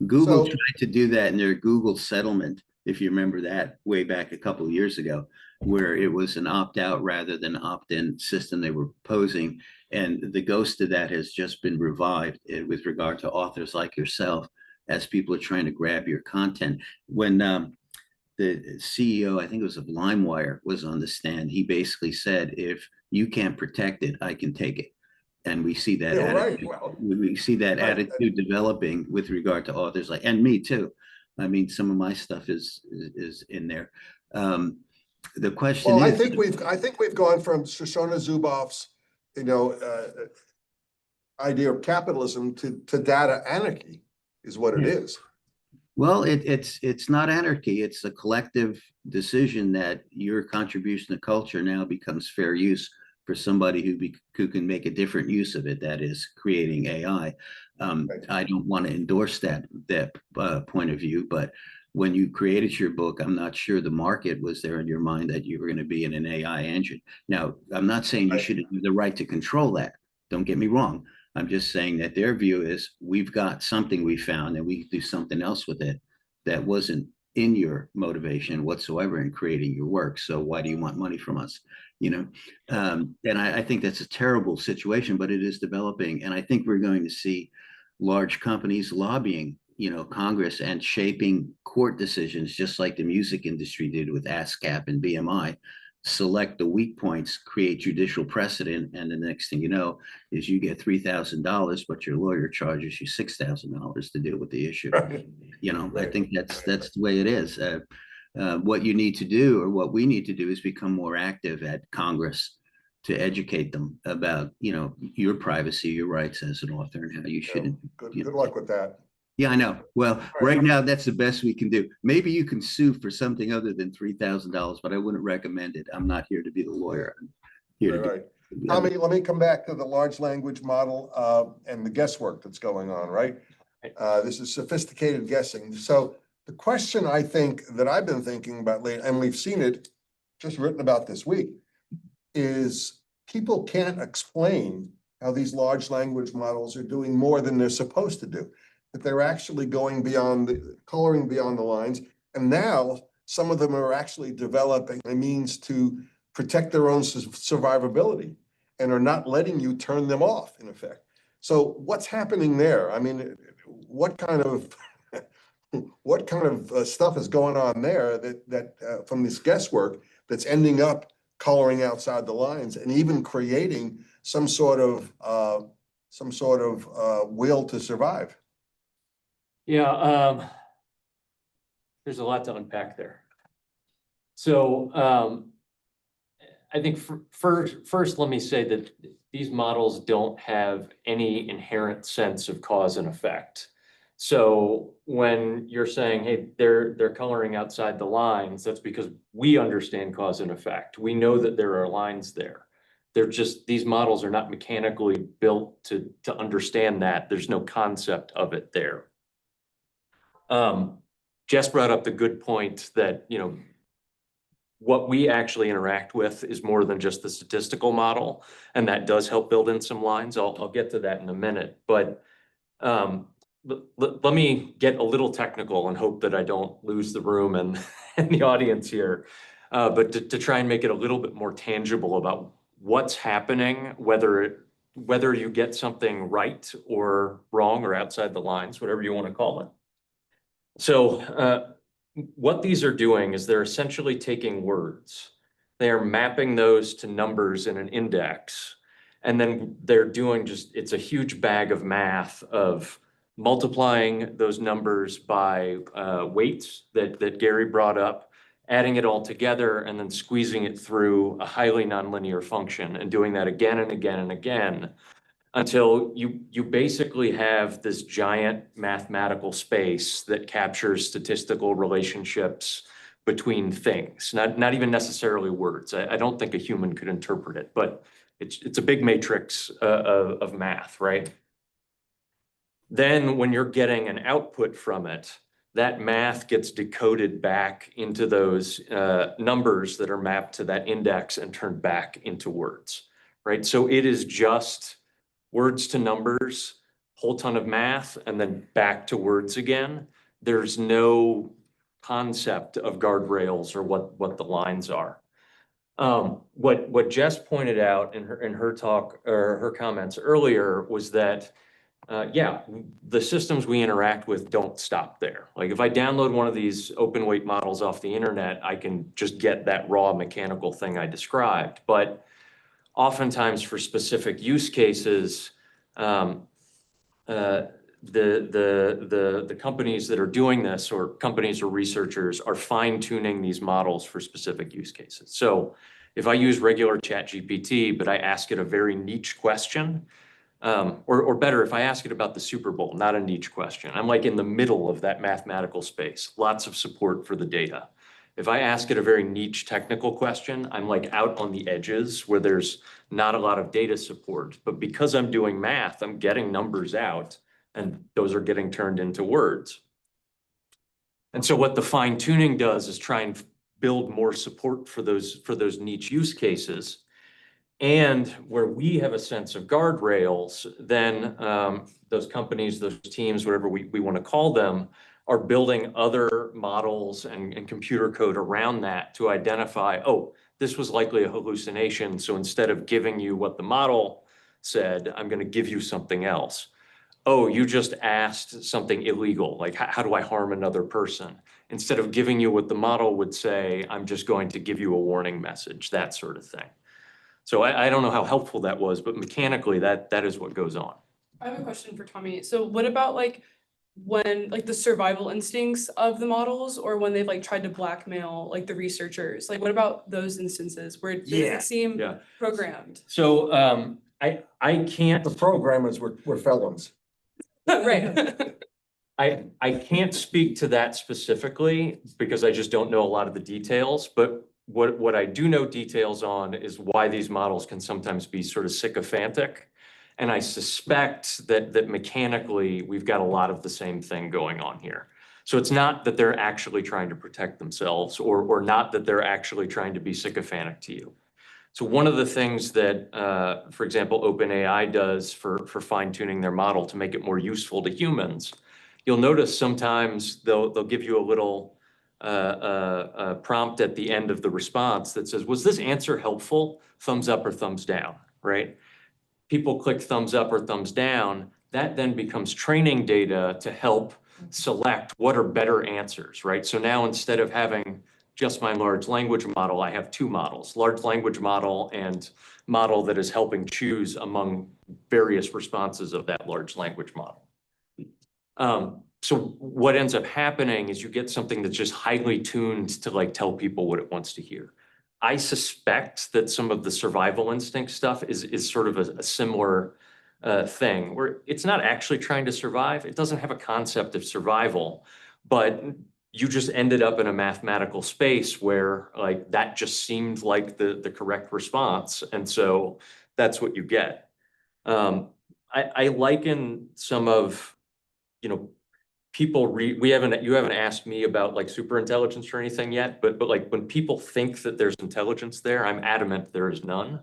H: Google tried to do that in their Google settlement, if you remember that, way back a couple of years ago, where it was an opt-out rather than opt-in system they were proposing. And the ghost of that has just been revived with regard to authors like yourself, as people are trying to grab your content. When the CEO, I think it was of LimeWire, was on the stand, he basically said, if you can't protect it, I can take it. And we see that attitude. We see that attitude developing with regard to authors like, and me too. I mean, some of my stuff is in there. The question is,
A: I think we've gone from Shoshana Zuboff's, idea of capitalism to data anarchy, is what it is.
H: well, it's not anarchy. It's a collective decision that your contribution to culture now becomes fair use for somebody who can make a different use of it. That is creating AI. I don't want to endorse that point of view, but when you created your book, I'm not sure the market was there in your mind that you were going to be in an AI engine. Now, I'm not saying you should have the right to control that. Don't get me wrong. I'm just saying that their view is we've got something we found and we can do something else with it that wasn't in your motivation whatsoever in creating your work. So why do you want money from us? You know, and I think that's a terrible situation, but it is developing. And I think we're going to see large companies lobbying, Congress and shaping court decisions, just like the music industry did with ASCAP and BMI. Select the weak points, create judicial precedent, and the next thing you know is you get $3,000, but your lawyer charges you $6,000 to deal with the issue. I think that's the way it is. What you need to do, or what we need to do, is become more active at Congress to educate them about, your privacy, your rights as an author, and how you should.
A: Good luck with that.
H: Yeah, I know. Well, right now, that's the best we can do. Maybe you can sue for something other than $3,000, but I wouldn't recommend it. I'm not here to be the lawyer. I'm here to
A: Right. Tommy, let me come back to the large language model and the guesswork that's going on, right? This is sophisticated guessing. So the question I think that I've been thinking about lately, and we've seen it just written about this week, is people can't explain how these large language models are doing more than they're supposed to do. That they're actually going beyond coloring beyond the lines. And now some of them are actually developing a means to protect their own survivability and are not letting you turn them off, in effect. So what's happening there? I mean, what kind of stuff is going on there that from this guesswork that's ending up coloring outside the lines and even creating some sort of will to survive?
C: Yeah, there's a lot to unpack there. So I think first, let me say that these models don't have any inherent sense of cause and effect. So when you're saying, hey, they're coloring outside the lines, that's because we understand cause and effect. We know that there are lines there. These models are not mechanically built to understand that. There's no concept of it there. Jess brought up the good point that, what we actually interact with is more than just the statistical model, and that does help build in some lines. I'll get to that in a minute, but let me get a little technical and hope that I don't lose the room and the audience here, but to try and make it a little bit more tangible about what's happening, whether you get something right or wrong or outside the lines, whatever you want to call it. So what these are doing is they're essentially taking words. They are mapping those to numbers in an index. And then they're doing it's a huge bag of math of multiplying those numbers by weights that Gary brought up, adding it all together, and then squeezing it through a highly nonlinear function and doing that again and again and again, until you basically have this giant mathematical space that captures statistical relationships between things, not even necessarily words. I don't think a human could interpret it, but it's a big matrix of math, right? Then when you're getting an output from it, that math gets decoded back into those numbers that are mapped to that index and turned back into words, right? So it is just words to numbers, whole ton of math, and then back to words again. There's no concept of guardrails or what the lines are. What Jess pointed out in her talk or her comments earlier was that, yeah, the systems we interact with don't stop there. Like if I download one of these open weight models off the internet, I can just get that raw mechanical thing I described. But oftentimes for specific use cases, the companies that are doing this, or companies or researchers, are fine-tuning these models for specific use cases. So if I use regular ChatGPT, but I ask it a very niche question, or better, if I ask it about the Super Bowl, not a niche question, I'm like in the middle of that mathematical space, lots of support for the data. If I ask it a very niche technical question, I'm like out on the edges where there's not a lot of data support. But because I'm doing math, I'm getting numbers out, and those are getting turned into words. And so what the fine tuning does is try and build more support for those niche use cases. And where we have a sense of guardrails, then those companies, those teams, whatever we want to call them, are building other models and computer code around that to identify, oh, this was likely a hallucination. So instead of giving you what the model said, I'm going to give you something else. Oh, you just asked something illegal, like how do I harm another person? Instead of giving you what the model would say, I'm just going to give you a warning message, that sort of thing. So I don't know how helpful that was, but mechanically that is what goes on.
E: I have a question for Tommy. So what about like when like the survival instincts of the models, or when they've like tried to blackmail like the researchers? Like what about those instances where it doesn't seem
C: Yeah.
E: programmed?
C: So I can't,
A: The programmers were felons.
E: Right.
C: I can't speak to that specifically because I just don't know a lot of the details, but what I do know details on is why these models can sometimes be sort of sycophantic. And I suspect that mechanically, we've got a lot of the same thing going on here. So it's not that they're actually trying to protect themselves or not that they're actually trying to be sycophantic to you. So one of the things that, for example, OpenAI does for fine tuning their model to make it more useful to humans, you'll notice sometimes they'll give you a little prompt at the end of the response that says, was this answer helpful? Thumbs up or thumbs down, right? People click thumbs up or thumbs down. That then becomes training data to help select what are better answers, right? So now instead of having just my large language model, I have two models, large language model and model that is helping choose among various responses of that large language model. So what ends up happening is you get something that's just highly tuned to like tell people what it wants to hear. I suspect that some of the survival instinct stuff is sort of a similar thing where it's not actually trying to survive. It doesn't have a concept of survival, but you just ended up in a mathematical space where like that just seemed like the correct response. And so that's what you get. I liken some of, you haven't asked me about like super intelligence or anything yet, but like when people think that there's intelligence there, I'm adamant there is none.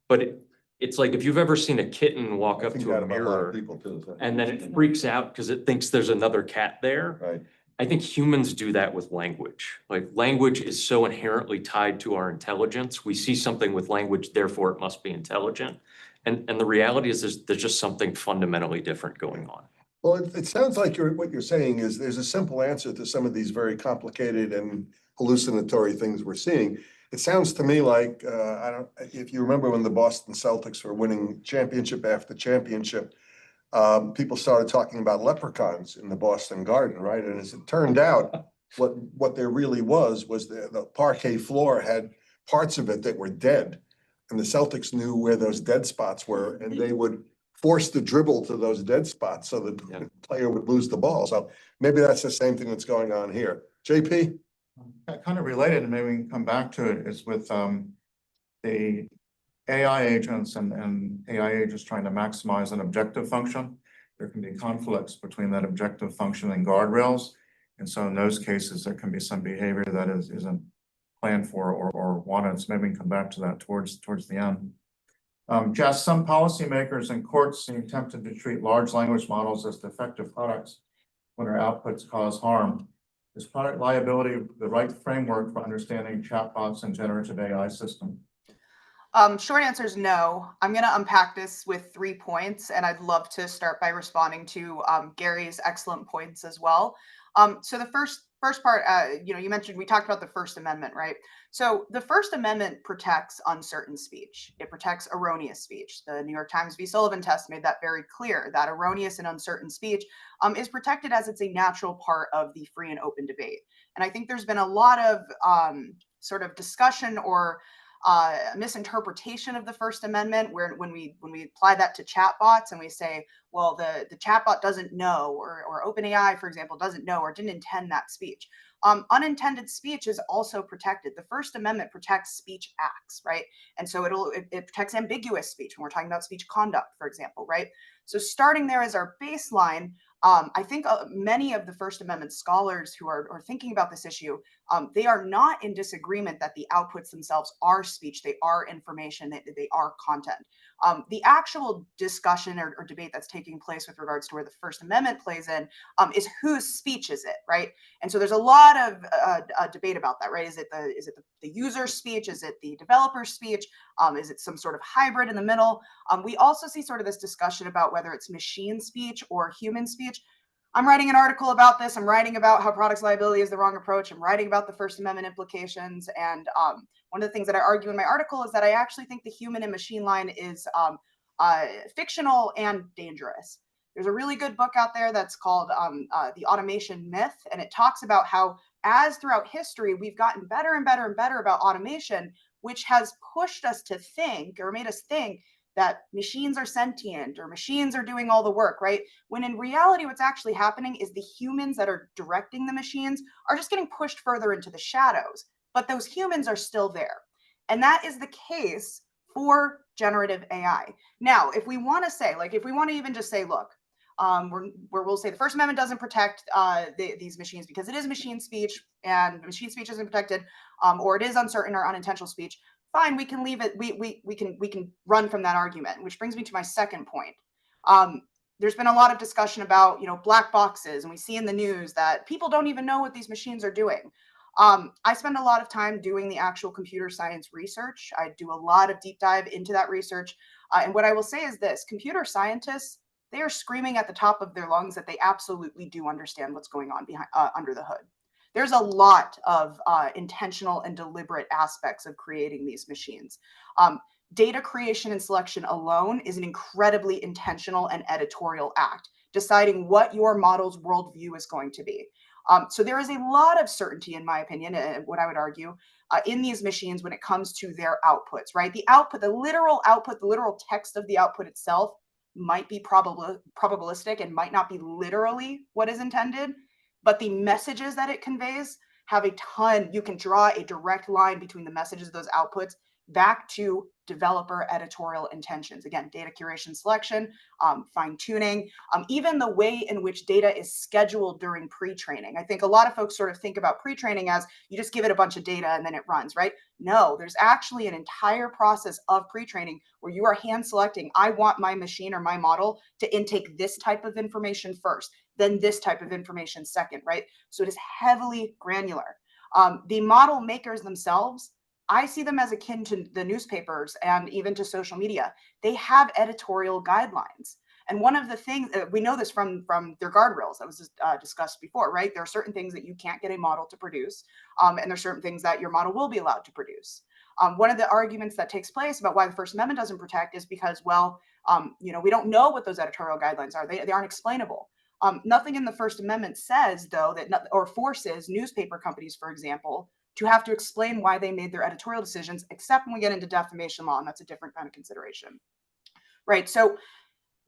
C: But it's like if you've ever seen a kitten walk
A: I
C: up
A: think
C: to
A: that
C: a
A: about a lot of
C: mirror
A: people too. So-
C: and then it freaks out because it thinks there's another cat there.
A: Right.
C: I think humans do that with language. Like language is so inherently tied to our intelligence. We see something with language, therefore it must be intelligent. And the reality is there's just something fundamentally different going on.
A: Well, it sounds like what you're saying is there's a simple answer to some of these very complicated and hallucinatory things we're seeing. It sounds to me like, if you remember when the Boston Celtics were winning championship after championship, people started talking about leprechauns in the Boston Garden, right? And as it turned out, what there really was the parquet floor had parts of it that were dead. And the Celtics knew where those dead spots were, and they would force the dribble to those dead spots so that the player would lose the ball. So maybe that's the same thing that's going on here. JP?
B: Kind of related, and maybe we can come back to it, is with the AI agents and AI agents trying to maximize an objective function. There can be conflicts between that objective function and guardrails. And so in those cases, there can be some behavior that isn't planned for or wanted. So maybe we can come back to that towards the end. Jess, some policymakers and courts seem tempted to treat large language models as defective products when their outputs cause harm. Is product liability the right framework for understanding chatbots and generative AI systems?
F: Short answer is no. I'm going to unpack this with 3 points, and I'd love to start by responding to Gary's excellent points as well. So the first part, you mentioned, we talked about the First Amendment, right? So the First Amendment protects uncertain speech. It protects erroneous speech. The New York Times v. Sullivan test made that very clear, that erroneous and uncertain speech is protected as it's a natural part of the free and open debate. And I think there's been a lot of sort of discussion or misinterpretation of the First Amendment, where when we apply that to chatbots and we say, well, the chatbot doesn't know, or OpenAI, for example, doesn't know or didn't intend that speech. Unintended speech is also protected. The First Amendment protects speech acts, right? And so it protects ambiguous speech when we're talking about speech conduct, for example, right? So starting there as our baseline, I think many of the First Amendment scholars who are thinking about this issue, they are not in disagreement that the outputs themselves are speech, they are information, they are content. The actual discussion or debate that's taking place with regards to where the First Amendment plays in is whose speech is it, right? And so there's a lot of debate about that, right? Is it the user speech? Is it the developer speech? Is it some sort of hybrid in the middle? We also see sort of this discussion about whether it's machine speech or human speech. I'm writing an article about this. I'm writing about how products liability is the wrong approach. I'm writing about the First Amendment implications. And one of the things that I argue in my article is that I actually think the human and machine line is fictional and dangerous. There's a really good book out there that's called The Automation Myth. And it talks about how as throughout history, we've gotten better and better and better about automation, which has pushed us to think or made us think that machines are sentient or machines are doing all the work, right? When in reality, what's actually happening is the humans that are directing the machines are just getting pushed further into the shadows, but those humans are still there. And that is the case for generative AI. Now, if we want to say, like, if we want to even just say, look, we'll say the First Amendment doesn't protect these machines because it is machine speech and machine speech isn't protected, or it is uncertain or unintentional speech. Fine, we can leave it. We can run from that argument, which brings me to my second point. There's been a lot of discussion about black boxes, and we see in the news that people don't even know what these machines are doing. I spend a lot of time doing the actual computer science research. I do a lot of deep dive into that research, and what I will say is this: computer scientists, they are screaming at the top of their lungs that they absolutely do understand what's going on behind under the hood. There's a lot of intentional and deliberate aspects of creating these machines. Data creation and selection alone is an incredibly intentional and editorial act, deciding what your model's worldview is going to be. So there is a lot of certainty, in my opinion, what I would argue, in these machines when it comes to their outputs, right? The output, the literal output, the literal text of the output itself might be probabilistic and might not be literally what is intended, but the messages that it conveys have a ton. You can draw a direct line between the messages of those outputs back to developer editorial intentions. Again, data curation, selection, fine tuning, even the way in which data is scheduled during pre-training. I think a lot of folks sort of think about pre-training as you just give it a bunch of data and then it runs, right? No, there's actually an entire process of pre-training where you are hand selecting, I want my machine or my model to intake this type of information first, then this type of information second, right? So it is heavily granular. The model makers themselves, I see them as akin to the newspapers and even to social media. They have editorial guidelines. And one of the things, we know this from their guardrails that was discussed before, right? There are certain things that you can't get a model to produce, and there are certain things that your model will be allowed to produce. One of the arguments that takes place about why the First Amendment doesn't protect is because, well, we don't know what those editorial guidelines are. They aren't explainable. Nothing in the First Amendment says, though, that or forces newspaper companies, for example, to have to explain why they made their editorial decisions, except when we get into defamation law, and that's a different kind of consideration, right? So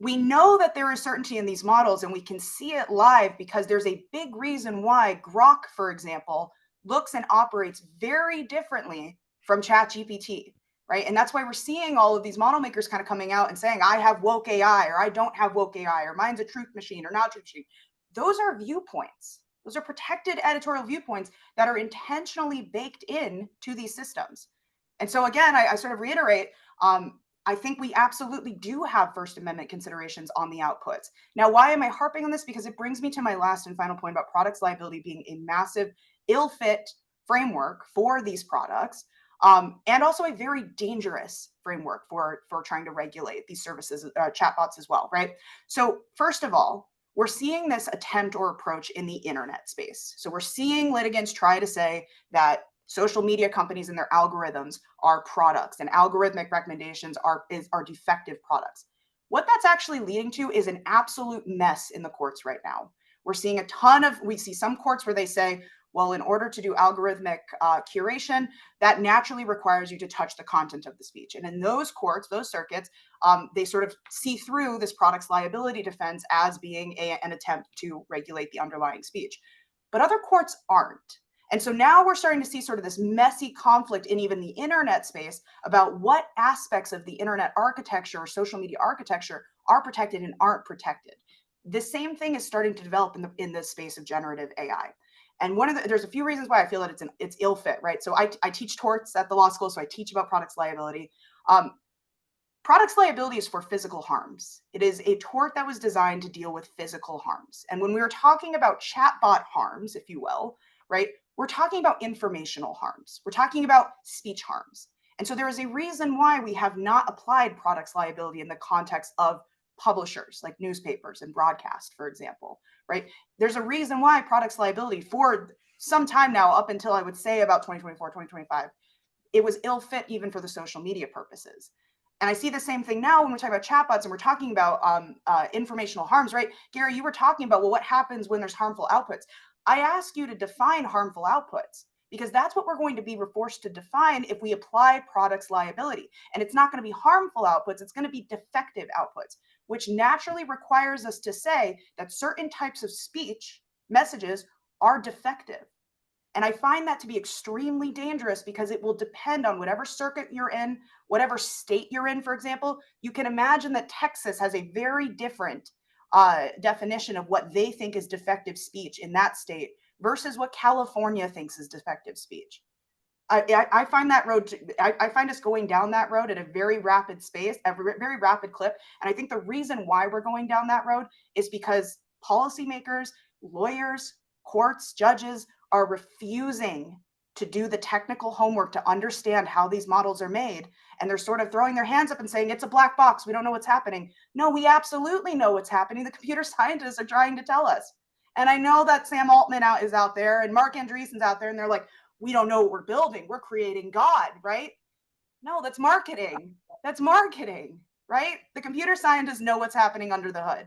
F: we know that there is certainty in these models, and we can see it live because there's a big reason why Grok, for example, looks and operates very differently from ChatGPT, right? And that's why we're seeing all of these model makers kind of coming out and saying, I have woke AI, or I don't have woke AI, or mine's a truth machine, or not truth machine. Those are viewpoints. Those are protected editorial viewpoints that are intentionally baked in to these systems. And so again, I sort of reiterate, I think we absolutely do have First Amendment considerations on the outputs. Now, why am I harping on this? Because it brings me to my last and final point about products liability being a massive ill-fit framework for these products, and also a very dangerous framework for trying to regulate these services, chatbots as well, right? So first of all, we're seeing this attempt or approach in the internet space. So we're seeing litigants try to say that social media companies and their algorithms are products and algorithmic recommendations are defective products. What that's actually leading to is an absolute mess in the courts right now. We're seeing we see some courts where they say, well, in order to do algorithmic curation, that naturally requires you to touch the content of the speech. And in those courts, those circuits, they sort of see through this product's liability defense as being an attempt to regulate the underlying speech. But other courts aren't. And so now we're starting to see sort of this messy conflict in even the internet space about what aspects of the internet architecture or social media architecture are protected and aren't protected. The same thing is starting to develop in the space of generative AI. And there's a few reasons why I feel that it's ill fit, right? So I teach torts at the law school, so I teach about products liability. Products liability is for physical harms. It is a tort that was designed to deal with physical harms. And when we were talking about chatbot harms, if you will, right, we're talking about informational harms. We're talking about speech harms. And so there is a reason why we have not applied products liability in the context of publishers like newspapers and broadcast, for example, right? There's a reason why products liability for some time now, up until I would say about 2024, 2025, it was ill fit even for the social media purposes. And I see the same thing now when we talk about chatbots and we're talking about informational harms, right? Gary, you were talking about, well, what happens when there's harmful outputs? I ask you to define harmful outputs because that's what we're going to be forced to define if we apply products liability. And it's not going to be harmful outputs, it's going to be defective outputs, which naturally requires us to say that certain types of speech messages are defective. And I find that to be extremely dangerous because it will depend on whatever circuit you're in, whatever state you're in, for example. You can imagine that Texas has a very different definition of what they think is defective speech in that state versus what California thinks is defective speech. I find that road, I find us going down that road at a very rapid space, a very rapid clip. And I think the reason why we're going down that road is because policymakers, lawyers, courts, judges are refusing to do the technical homework to understand how these models are made. And they're sort of throwing their hands up and saying, it's a black box. We don't know what's happening. No, we absolutely know what's happening. The computer scientists are trying to tell us. And I know that Sam Altman is out there and Mark Andreessen's out there and they're like, we don't know what we're building. We're creating God, right? No, that's marketing. That's marketing, right? The computer scientists know what's happening under the hood.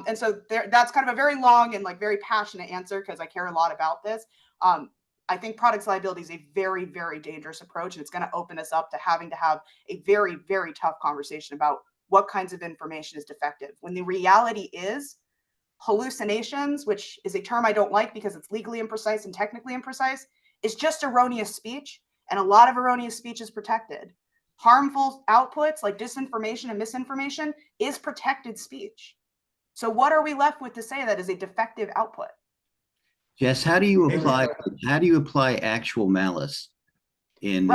F: And so that's kind of a very long and like very passionate answer because I care a lot about this. I think products liability is a very, very dangerous approach, and it's going to open us up to having to have a very, very tough conversation about what kinds of information is defective. When the reality is hallucinations, which is a term I don't like because it's legally imprecise and technically imprecise, is just erroneous speech, and a lot of erroneous speech is protected. Harmful outputs like disinformation and misinformation is protected speech. So what are we left with to say that is a defective output?
H: Jess, how do you apply actual malice in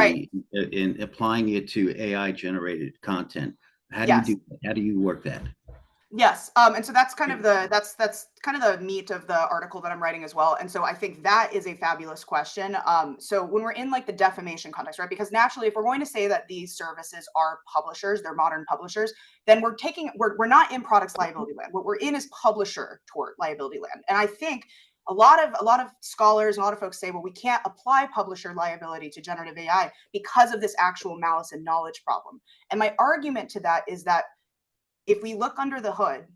H: applying it to AI generated content? How do you work that?
F: Yes. And so that's kind of the meat of the article that I'm writing as well. And so I think that is a fabulous question. So when we're in like the defamation context, right? Because naturally, if we're going to say that these services are publishers, they're modern publishers, then we're not in products liability land. What we're in is publisher tort liability land. And I think a lot of scholars, a lot of folks say, well, we can't apply publisher liability to generative AI because of this actual malice and knowledge problem. And my argument to that is that if we look under the hood,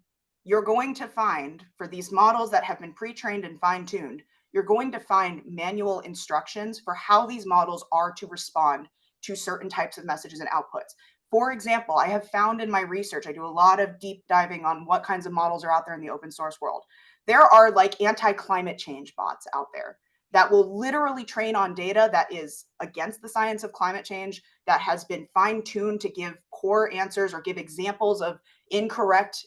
F: you're going to find for these models that have been pre-trained and fine-tuned, you're going to find manual instructions for how these models are to respond to certain types of messages and outputs. For example, I have found in my research, I do a lot of deep diving on what kinds of models are out there in the open source world. There are like anti-climate change bots out there that will literally train on data that is against the science of climate change, that has been fine-tuned to give poor answers or give examples of incorrect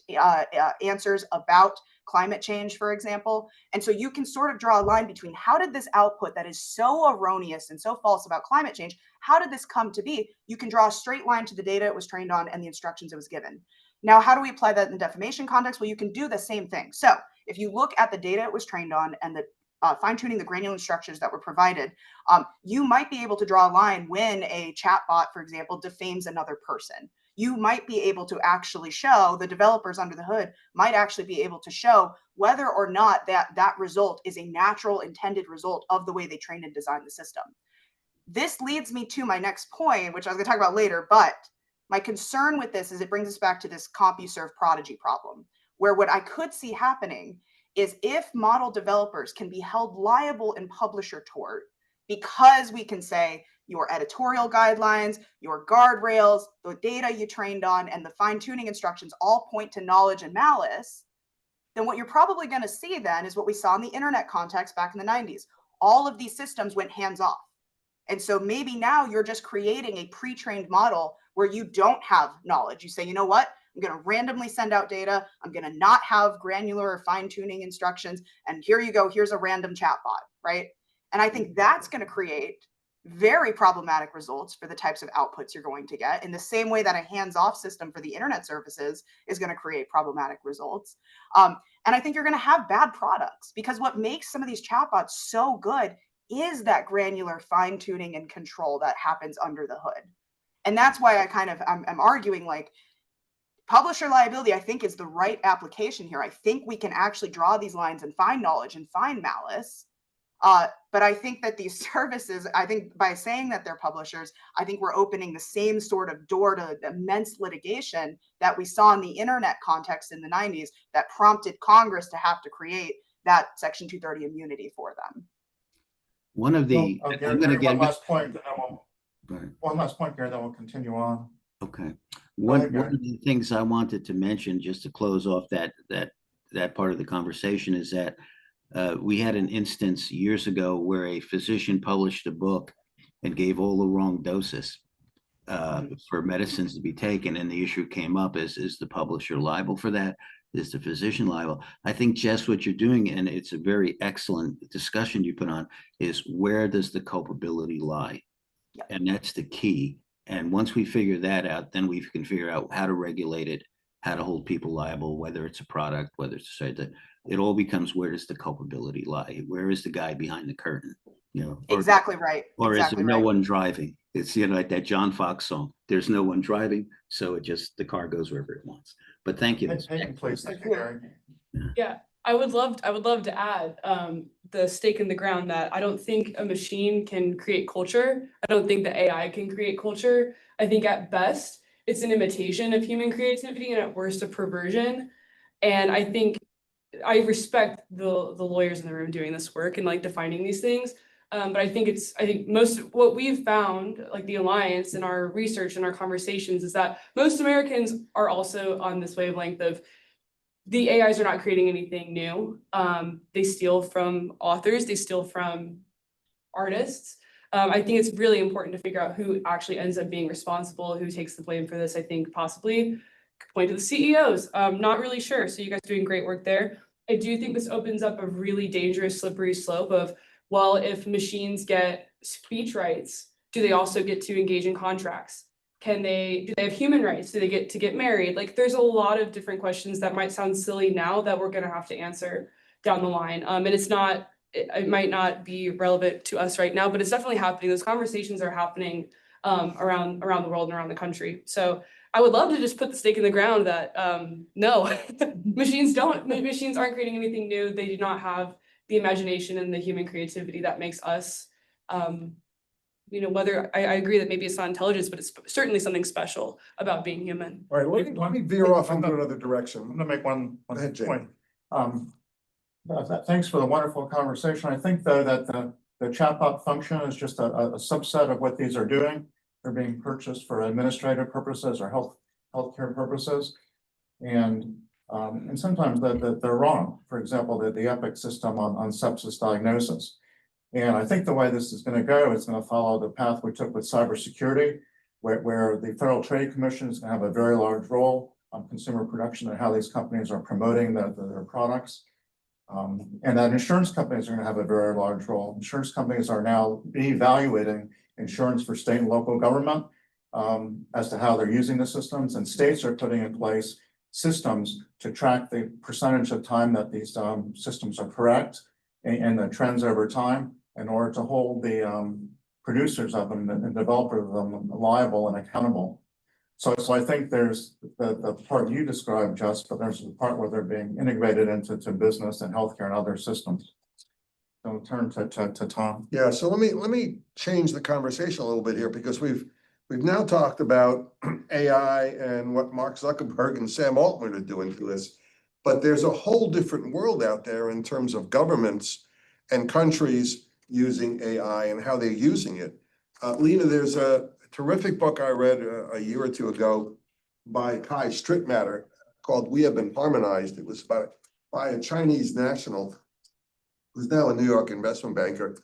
F: answers about climate change, for example. And so you can sort of draw a line between how did this output that is so erroneous and so false about climate change, how did this come to be? You can draw a straight line to the data it was trained on and the instructions it was given. Now, how do we apply that in the defamation context? Well, you can do the same thing. So if you look at the data it was trained on and the fine-tuning the granular instructions that were provided, you might be able to draw a line when a chatbot, for example, defames another person. You might be able to actually show, the developers under the hood might actually be able to show whether or not that result is a natural intended result of the way they trained and designed the system. This leads me to my next point, which I was going to talk about later, but my concern with this is it brings us back to this CompuServe prodigy problem, where what I could see happening is if model developers can be held liable in publisher tort because we can say your editorial guidelines, your guardrails, the data you trained on, and the fine-tuning instructions all point to knowledge and malice, then what you're probably going to see then is what we saw in the internet context back in the 90s. All of these systems went hands-off. And so maybe now you're just creating a pre-trained model where you don't have knowledge. You say, you know what? I'm going to randomly send out data. I'm going to not have granular or fine tuning instructions. And here you go. Here's a random chatbot, right? And I think that's going to create very problematic results for the types of outputs you're going to get, in the same way that a hands-off system for the internet services is going to create problematic results. And I think you're going to have bad products, because what makes some of these chatbots so good is that granular fine tuning and control that happens under the hood. And that's why I'm arguing, like, publisher liability, I think, is the right application here. I think we can actually draw these lines and find knowledge and find malice. But I think that these services, I think by saying that they're publishers, I think we're opening the same sort of door to immense litigation that we saw in the internet context in the 90s that prompted Congress to have to create that Section 230 immunity for them.
H: One of the,
B: Well,
H: I'm
B: Gary,
H: gonna get.
B: one last point, then
H: Go ahead.
B: one last point, Gary, then we'll continue on.
H: Okay.
B: ahead,
H: One of
B: Gary.
H: the things I wanted to mention, just to close off that part of the conversation, is that we had an instance years ago where a physician published a book and gave all the wrong doses for medicines to be taken, and the issue came up: is the publisher liable for that? Is the physician liable? I think, Jess, what you're doing, and it's a very excellent discussion you put on, is where does the culpability lie?
F: Yep.
H: And that's the key. And once we figure that out, then we can figure out how to regulate it, how to hold people liable, whether it's a product, whether it's a site. It all becomes, where does the culpability lie? Where is the guy behind the curtain? You know,
F: Exactly right.
H: Or
F: exactly
H: is there no
F: right.
H: one driving? It's, you know, like that John Fox song. There's no one driving, so the car goes wherever it wants. But thank you.
B: Peyton, please. Thank you, Gary.
E: Yeah, I would love to add the stake in the ground that I don't think a machine can create culture. I don't think the AI can create culture. I think at best it's an imitation of human creativity, and at worst a perversion. And I think I respect the lawyers in the room doing this work and like defining these things. But I think most what we've found, like the Alliance and our research and our conversations, is that most Americans are also on this wavelength of the AIs are not creating anything new. They steal from authors, they steal from artists. I think it's really important to figure out who actually ends up being responsible, who takes the blame for this. I think possibly point to the CEOs. Not really sure. So you guys are doing great work there. I do think this opens up a really dangerous slippery slope of, well, if machines get speech rights, do they also get to engage in contracts? Do they have human rights? Do they get to get married? Like, there's a lot of different questions that might sound silly now that we're gonna have to answer down the line. And it might not be relevant to us right now, but it's definitely happening. Those conversations are happening around the world and around the country. So I would love to just put the stake in the ground that no, machines aren't creating anything new. They do not have the imagination and the human creativity that makes us whether I agree that maybe it's not intelligence, but it's certainly something special about being human.
A: All right, let me veer off into another
B: I'm
A: direction.
B: gonna make one
A: Go ahead, Jake.
B: point. Thanks for the wonderful conversation. I think, though, that the chatbot function is just a subset of what these are doing. They're being purchased for administrative purposes or healthcare purposes. And sometimes they're wrong. For example, the EPIC system on sepsis diagnosis. And I think the way this is going to go, it's going to follow the path we took with cybersecurity, where the Federal Trade Commission is going to have a very large role on consumer production and how these companies are promoting their products. And that insurance companies are going to have a very large role. Insurance companies are now evaluating insurance for state and local government as to how they're using the systems, and states are putting in place systems to track the percentage of time that these systems are correct and the trends over time, in order to hold the producers of them and developers of them liable and accountable. So I think there's the part you described, Jess, but there's the part where they're being integrated into business and healthcare and other systems. So I'll turn to Tom.
A: Yeah, so let me change the conversation a little bit here, because we've now talked about AI and what Mark Zuckerberg and Sam Altman are doing to this, but there's a whole different world out there in terms of governments and countries using AI and how they're using it. Lena, there's a terrific book I read a year or two ago by Kai Strittmatter called "We Have Been Harmonized." It was by a Chinese national who's now a New York investment banker,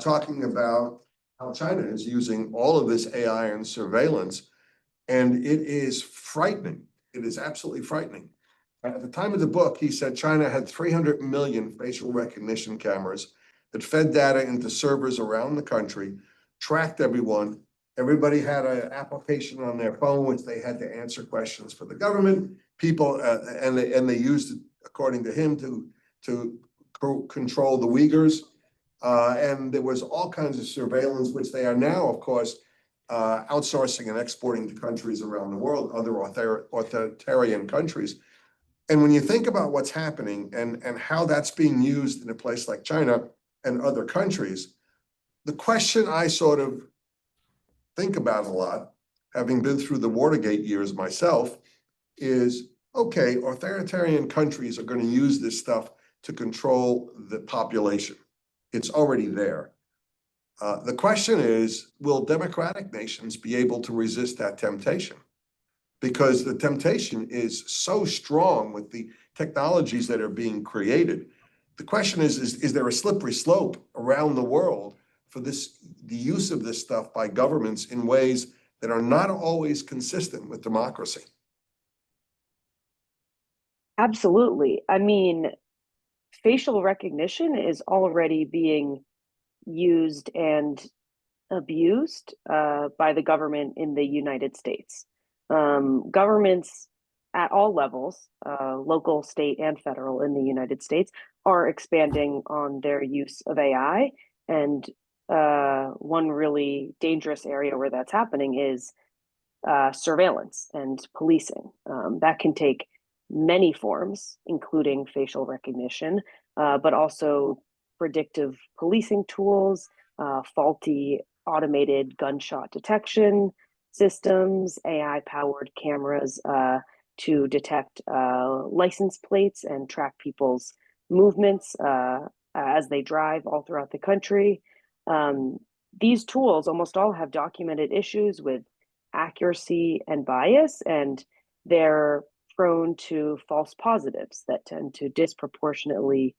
A: talking about how China is using all of this AI and surveillance, and it is frightening. It is absolutely frightening. At the time of the book, he said China had 300 million facial recognition cameras that fed data into servers around the country, tracked everyone. Everybody had an application on their phone, which they had to answer questions for the government. People, and they used it, according to him, to control the Uyghurs. And there was all kinds of surveillance, which they are now, of course, outsourcing and exporting to countries around the world, other authoritarian countries. And when you think about what's happening and how that's being used in a place like China and other countries, the question I sort of think about a lot, having been through the Watergate years myself, is, okay, authoritarian countries are going to use this stuff to control the population. It's already there. The question is, will democratic nations be able to resist that temptation? Because the temptation is so strong with the technologies that are being created. The question is there a slippery slope around the world for the use of this stuff by governments in ways that are not always consistent with democracy?
G: Absolutely. I mean, facial recognition is already being used and abused by the government in the United States. Governments at all levels, local, state, and federal in the United States, are expanding on their use of AI. And one really dangerous area where that's happening is surveillance and policing. That can take many forms, including facial recognition, but also predictive policing tools, faulty automated gunshot detection systems, AI-powered cameras to detect license plates and track people's movements as they drive all throughout the country. These tools almost all have documented issues with accuracy and bias, and they're prone to false positives that tend to disproportionately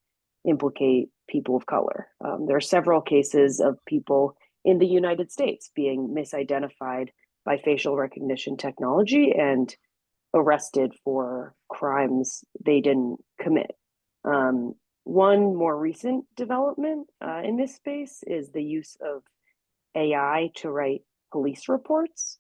G: implicate people of color. There are several cases of people in the United States being misidentified by facial recognition technology and arrested for crimes they didn't commit. One more recent development in this space is the use of AI to write police reports.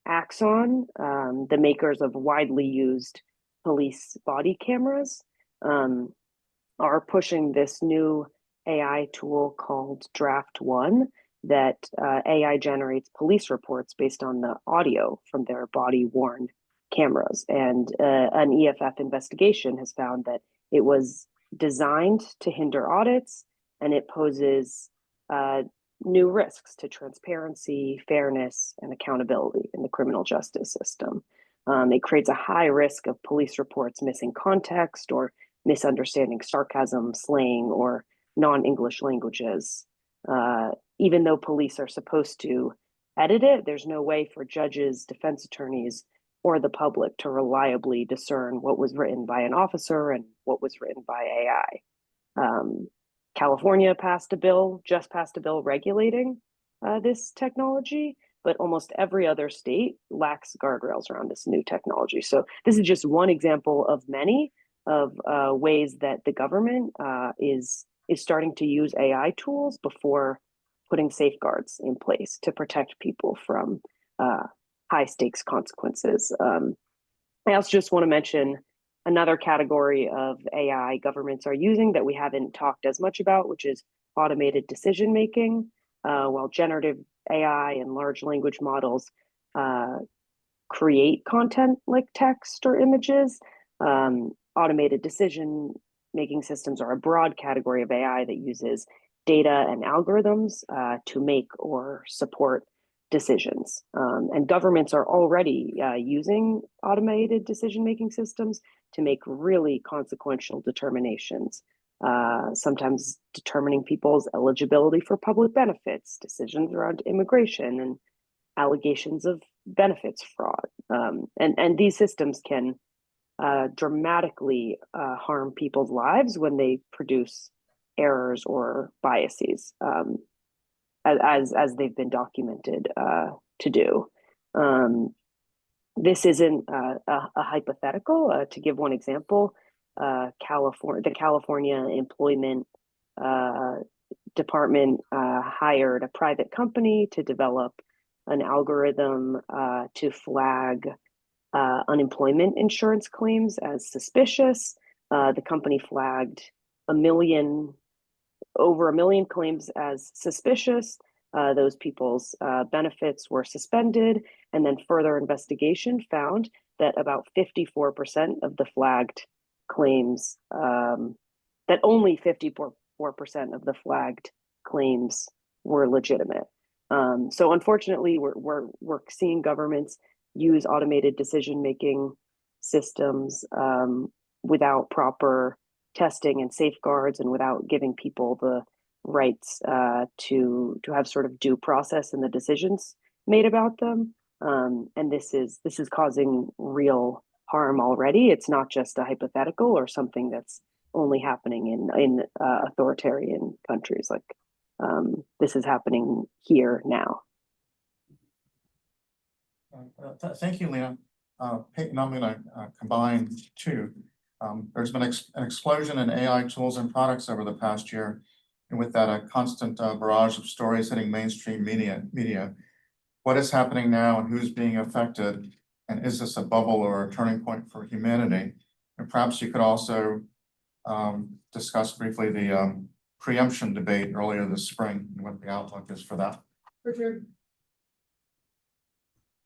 G: Axon, the makers of widely used police body cameras, are pushing this new AI tool called Draft One that AI generates police reports based on the audio from their body-worn cameras. And an EFF investigation has found that it was designed to hinder audits, and it poses new risks to transparency, fairness, and accountability in the criminal justice system. It creates a high risk of police reports missing context or misunderstanding sarcasm, slang, or non-English languages. Even though police are supposed to edit it, there's no way for judges, defense attorneys, or the public to reliably discern what was written by an officer and what was written by AI. California just passed a bill regulating this technology, but almost every other state lacks guardrails around this new technology. So this is just one example of many of ways that the government is starting to use AI tools before putting safeguards in place to protect people from high stakes consequences. I also just want to mention another category of AI governments are using that we haven't talked as much about, which is automated decision making. While generative AI and large language models create content like text or images, automated decision making systems are a broad category of AI that uses data and algorithms to make or support decisions. And governments are already using automated decision-making systems to make really consequential determinations, sometimes determining people's eligibility for public benefits, decisions around immigration, and allegations of benefits fraud. And these systems can dramatically harm people's lives when they produce errors or biases, as they've been documented to do. This isn't a hypothetical. To give one example, the California Employment Department hired a private company to develop an algorithm to flag unemployment insurance claims as suspicious. The company flagged over a million claims as suspicious. Those people's benefits were suspended, and then further investigation found that about 54% of the flagged claims, that only 54% of the flagged claims were legitimate. So unfortunately, we're seeing governments use automated decision-making systems without proper testing and safeguards, and without giving people the rights to have sort of due process in the decisions made about them. And this is causing real harm already. It's not just a hypothetical or something that's only happening in authoritarian countries. Like this is happening here now.
B: Thank you, Lena. Peyton, I'm going to combine two. There's been an explosion in AI tools and products over the past year, and with that, a constant barrage of stories hitting mainstream media. What is happening now, and who's being affected, and is this a bubble or a turning point for humanity? And perhaps you could also discuss briefly the preemption debate earlier this spring and what the outlook is for that.
E: For sure.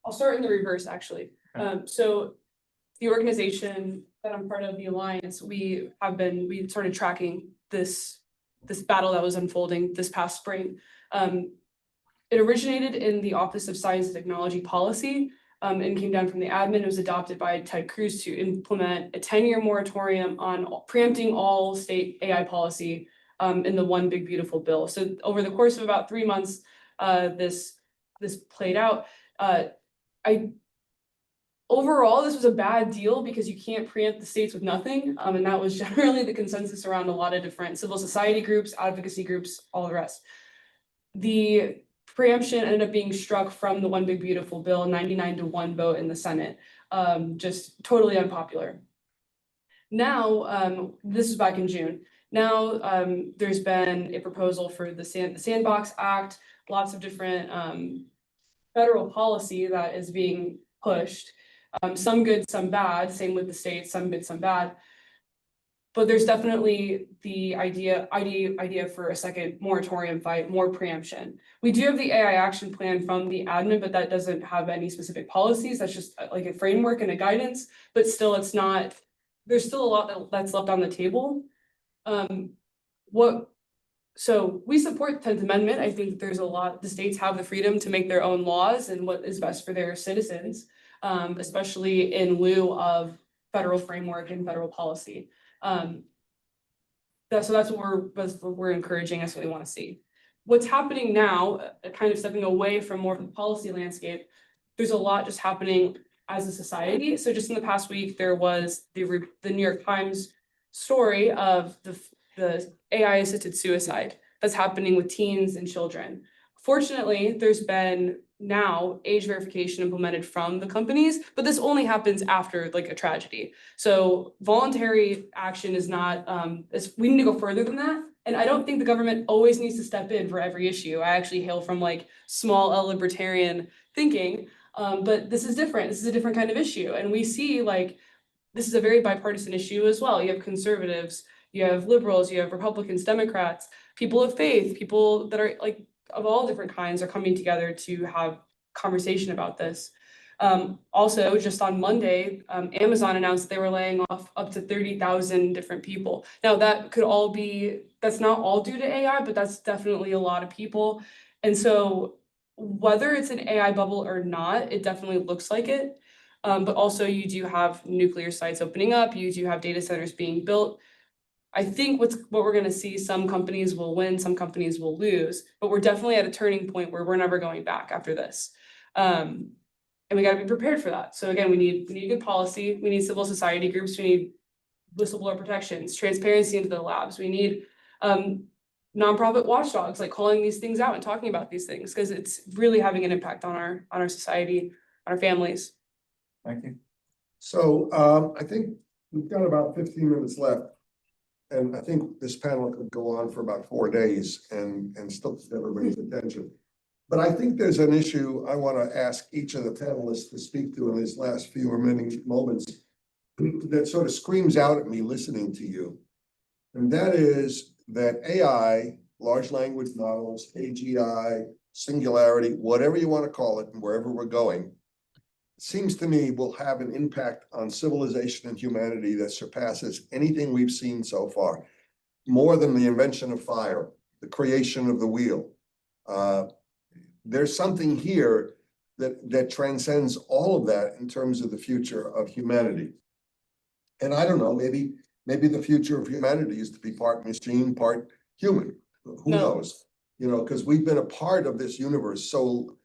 E: I'll start in the reverse, actually. So the organization that I'm part of, the Alliance, we started tracking this battle that was unfolding this past spring. It originated in the Office of Science and Technology Policy and came down from the admin. It was adopted by Ted Cruz to implement a 10-year moratorium on preempting all state AI policy in the One Big Beautiful Bill. So over the course of about 3 months, this played out. Overall, this was a bad deal because you can't preempt the states with nothing. And that was generally the consensus around a lot of different civil society groups, advocacy groups, all the rest. The preemption ended up being struck from the One Big Beautiful Bill, 99-1 vote in the Senate, just totally unpopular. Now, this was back in June. Now, there's been a proposal for the Sandbox Act, lots of different federal policy that is being pushed. Some good, some bad, same with the states, some good, some bad. But there's definitely the idea for a second moratorium fight, more preemption. We do have the AI action plan from the admin, but that doesn't have any specific policies. That's just like a framework and a guidance, but still there's still a lot that's left on the table. So we support the 10th Amendment. I think there's the states have the freedom to make their own laws and what is best for their citizens, especially in lieu of federal framework and federal policy. So that's what we're encouraging. That's what we want to see. What's happening now, kind of stepping away from more of the policy landscape, there's a lot just happening as a society. So just in the past week, there was the New York Times story of the AI-assisted suicide that's happening with teens and children. Fortunately, there's been now age verification implemented from the companies, but this only happens after like a tragedy. So voluntary action is not, we need to go further than that. And I don't think the government always needs to step in for every issue. I actually hail from like small L libertarian thinking, but this is different. This is a different kind of issue. And we see like, this is a very bipartisan issue as well. You have conservatives, you have liberals, you have Republicans, Democrats, people of faith, people that are like of all different kinds are coming together to have conversation about this. Also, just on Monday, Amazon announced they were laying off up to 30,000 different people. Now that's not all due to AI, but that's definitely a lot of people. And so whether it's an AI bubble or not, it definitely looks like it. But also you do have nuclear sites opening up, you do have data centers being built. I think what we're going to see, some companies will win, some companies will lose, but we're definitely at a turning point where we're never going back after this. And we got to be prepared for that. So again, we need good policy, we need civil society groups, we need whistleblower protections, transparency into the labs, we need nonprofit watchdogs, like calling these things out and talking about these things, because it's really having an impact on our society, on our families.
B: Thank you.
A: So I think we've got about 15 minutes left. And I think this panel could go on for about 4 days and still get everybody's attention. But I think there's an issue I want to ask each of the panelists to speak to in these last few remaining moments that sort of screams out at me listening to you. And that is that AI, large language models, AGI, singularity, whatever you want to call it, and wherever we're going, seems to me will have an impact on civilization and humanity that surpasses anything we've seen so far. More than the invention of fire, the creation of the wheel. There's something here that transcends all of that in terms of the future of humanity. And I don't know, maybe the future of humanity is to be part machine, part human. Who knows? You know, because we've been a part of this universe so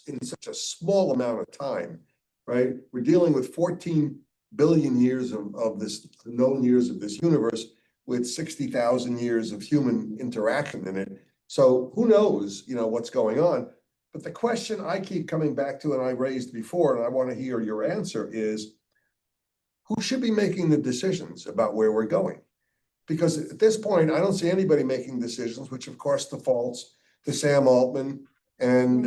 A: in such a small amount of time, right? We're dealing with 14 billion years of this known years of this universe with 60,000 years of human interaction in it. So who knows, you know, what's going on? But the question I keep coming back to, and I raised before, and I want to hear your answer, is who should be making the decisions about where we're going? Because at this point, I don't see anybody making decisions, which of course defaults to Sam Altman and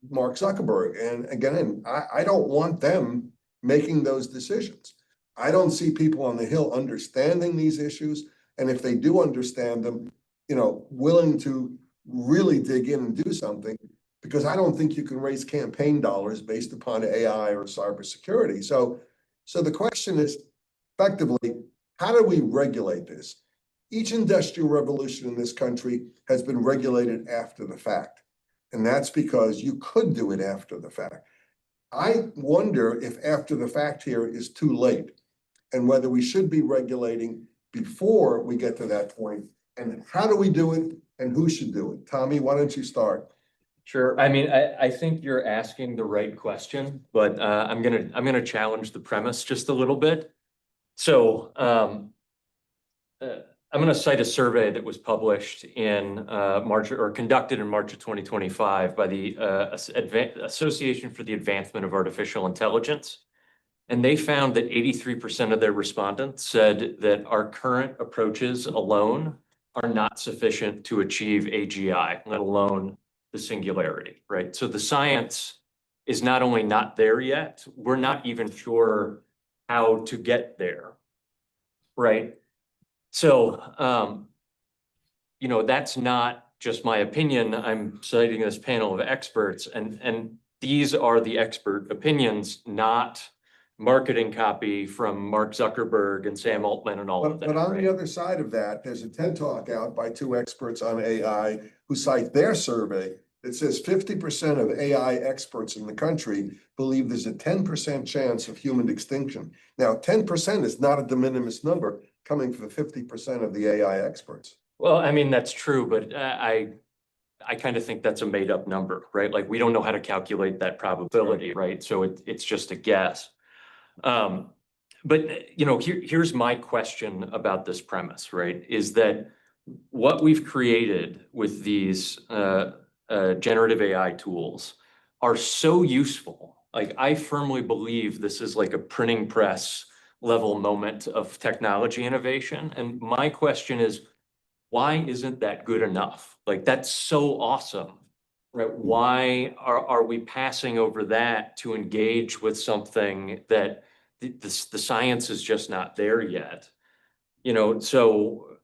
A: Mark Zuckerberg. And again, I don't want them making those decisions. I don't see people on the Hill understanding these issues. And if they do understand them, you know, willing to really dig in and do something, because I don't think you can raise campaign dollars based upon AI or cybersecurity. So the question is effectively, how do we regulate this? Each industrial revolution in this country has been regulated after the fact. And that's because you could do it after the fact. I wonder if after the fact here is too late and whether we should be regulating before we get to that point. And how do we do it and who should do it? Tommy, why don't you start?
C: Sure. I mean, I think you're asking the right question, but I'm gonna challenge the premise just a little bit. So I'm gonna cite a survey that was published in March or conducted in March of 2025 by the Association for the Advancement of Artificial Intelligence. And they found that 83% of their respondents said that our current approaches alone are not sufficient to achieve AGI, let alone the singularity, right? So the science is not only not there yet, we're not even sure how to get there, right? So, you know, that's not just my opinion. I'm citing this panel of experts, and these are the expert opinions, not marketing copy from Mark Zuckerberg and Sam Altman and all of that.
A: But on
C: right?
A: the other side of that, there's a TED Talk out by 2 experts on AI who cite their survey that says 50% of AI experts in the country believe there's a 10% chance of human extinction. Now, 10% is not a de minimis number coming from 50% of the AI experts.
C: Well, I mean, that's true, but I kind of think that's a made up number, right? Like we don't know how to calculate that probability, right? So it's just a guess. But you know, here's my question about this premise, right? Is that what we've created with these generative AI tools are so useful. Like I firmly believe this is like a printing press level moment of technology innovation. And my question is, why isn't that good enough? Like that's so awesome, right? Why are we passing over that to engage with something that the science is just not there yet? You know, so,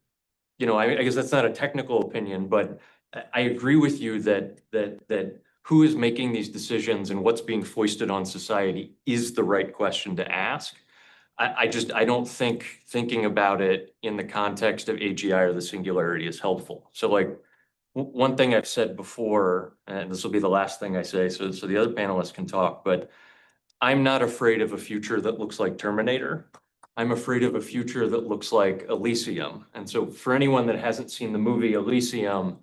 C: you know, I guess that's not a technical opinion, but I agree with you that who is making these decisions and what's being foisted on society is the right question to ask. I don't think thinking about it in the context of AGI or the singularity is helpful. So like one thing I've said before, and this will be the last thing I say, so the other panelists can talk, but I'm not afraid of a future that looks like Terminator. I'm afraid of a future that looks like Elysium. And so for anyone that hasn't seen the movie Elysium,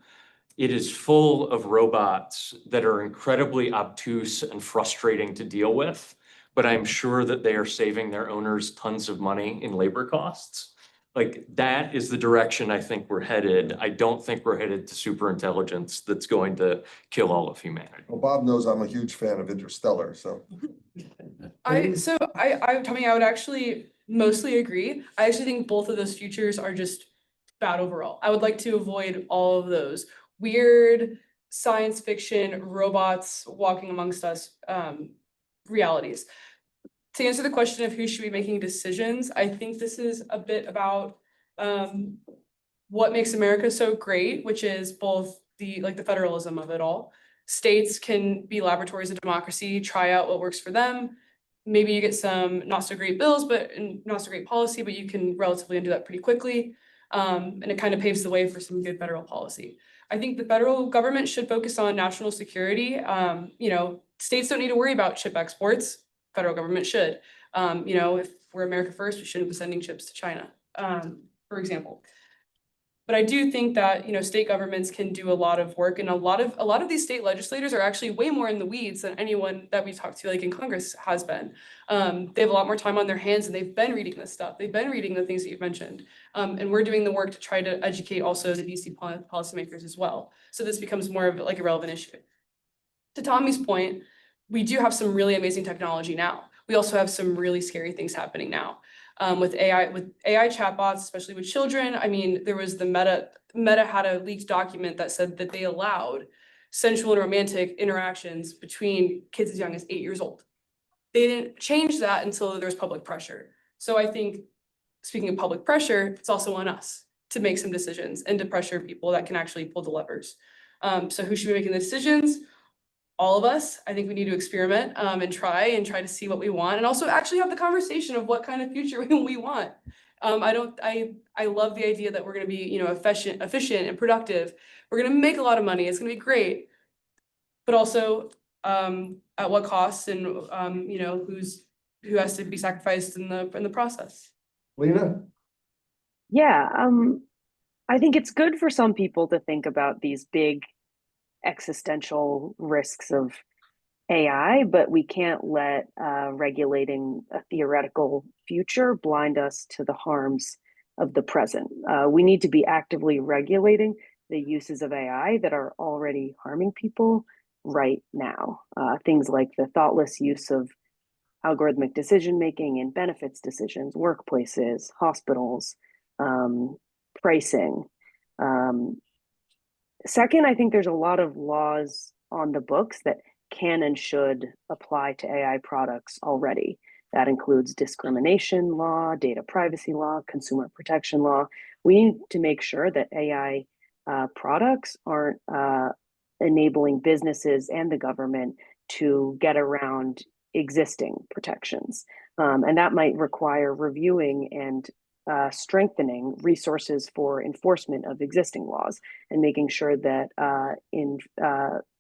C: it is full of robots that are incredibly obtuse and frustrating to deal with, but I'm sure that they are saving their owners tons of money in labor costs. Like that is the direction I think we're headed. I don't think we're headed to super intelligence that's going to kill all of humanity.
A: Well, Bob knows I'm a huge fan of Interstellar, so.
E: Tommy, I would actually mostly agree. I actually think both of those futures are just bad overall. I would like to avoid all of those weird science fiction, robots walking amongst us, realities. To answer the question of who should be making decisions, I think this is a bit about what makes America so great, which is both the federalism of it all. States can be laboratories of democracy, try out what works for them. Maybe you get some not so great bills, and not so great policy, but you can relatively undo that pretty quickly. And it kind of paves the way for some good federal policy. I think the federal government should focus on national security. States don't need to worry about chip exports. Federal government should. If we're America first, we shouldn't be sending chips to China, for example. But I do think that, state governments can do a lot of work, and a lot of these state legislators are actually way more in the weeds than anyone that we talked to, like in Congress, has been. They have a lot more time on their hands, and they've been reading this stuff. They've been reading the things that you've mentioned. And we're doing the work to try to educate also the DC policymakers as well. So this becomes more of like a relevant issue. To Tommy's point, we do have some really amazing technology now. We also have some really scary things happening now. With AI chatbots, especially with children. I mean, there was the Meta had a leaked document that said that they allowed sensual and romantic interactions between kids as young as 8 years old. They didn't change that until there was public pressure. So I think, speaking of public pressure, it's also on us to make some decisions and to pressure people that can actually pull the levers. So who should be making the decisions? All of us. I think we need to experiment and try to see what we want, and also actually have the conversation of what kind of future we want. I love the idea that we're going to be, efficient and productive. We're going to make a lot of money. It's going to be great, but also at what cost, and who has to be sacrificed in the process.
A: Lena?
G: Yeah, I think it's good for some people to think about these big existential risks of AI, but we can't let regulating a theoretical future blind us to the harms of the present. We need to be actively regulating the uses of AI that are already harming people right now. Things like the thoughtless use of algorithmic decision-making in benefits decisions, workplaces, hospitals, pricing. Second, I think there's a lot of laws on the books that can and should apply to AI products already. That includes discrimination law, data privacy law, consumer protection law. We need to make sure that AI products aren't enabling businesses and the government to get around existing protections. And that might require reviewing and strengthening resources for enforcement of existing laws, and making sure that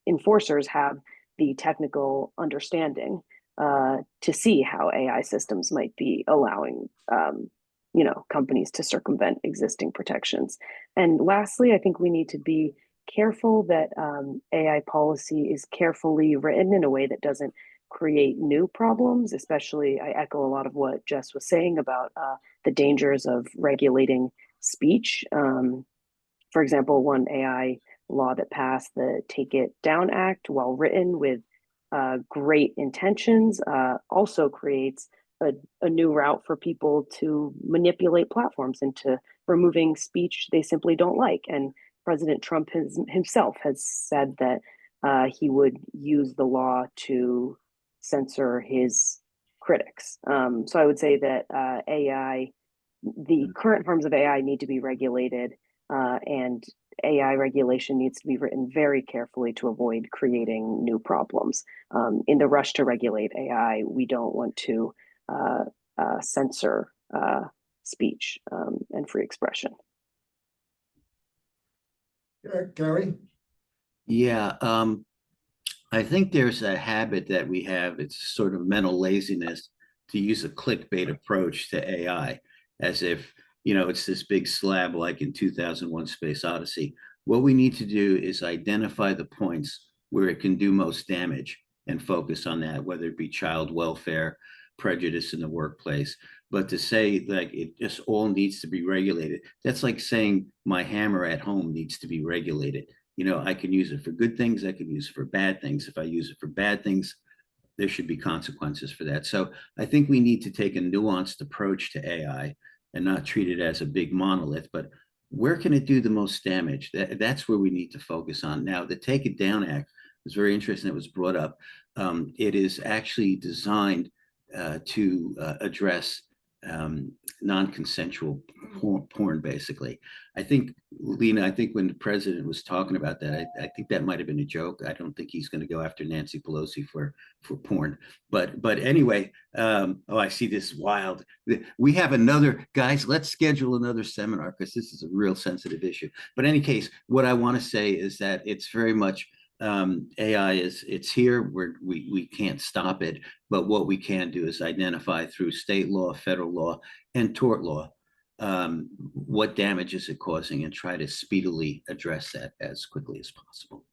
G: enforcers have the technical understanding to see how AI systems might be allowing companies to circumvent existing protections. And lastly, I think we need to be careful that AI policy is carefully written in a way that doesn't create new problems. Especially, I echo a lot of what Jess was saying about the dangers of regulating speech. For example, one AI law that passed, the Take It Down Act, while written with great intentions, also creates a new route for people to manipulate platforms into removing speech they simply don't like. And President Trump himself has said that he would use the law to censor his critics. So I would say that the current forms of AI need to be regulated, and AI regulation needs to be written very carefully to avoid creating new problems. In the rush to regulate AI, we don't want to censor speech and free expression.
A: Gary?
H: Yeah, I think there's a habit that we have. It's sort of mental laziness to use a clickbait approach to AI, as if, it's this big slab like in 2001 Space Odyssey. What we need to do is identify the points where it can do most damage and focus on that, whether it be child welfare, prejudice in the workplace. But to say like it just all needs to be regulated, that's like saying my hammer at home needs to be regulated. I can use it for good things, I can use it for bad things. If I use it for bad things, there should be consequences for that. So I think we need to take a nuanced approach to AI and not treat it as a big monolith, but where can it do the most damage? That's where we need to focus on. Now, the Take It Down Act was very interesting. It was brought up. It is actually designed to address non-consensual porn, basically. I think, Lena, I think when the president was talking about that, I think that might have been a joke. I don't think he's going to go after Nancy Pelosi for porn. But anyway, oh, I see this wild. We have another, guys, let's schedule another seminar because this is a real sensitive issue. But in any case, what I want to say is that it's very much AI it's here. We can't stop it, but what we can do is identify through state law, federal law, and tort law what damage is it causing and try to speedily address that as quickly as possible.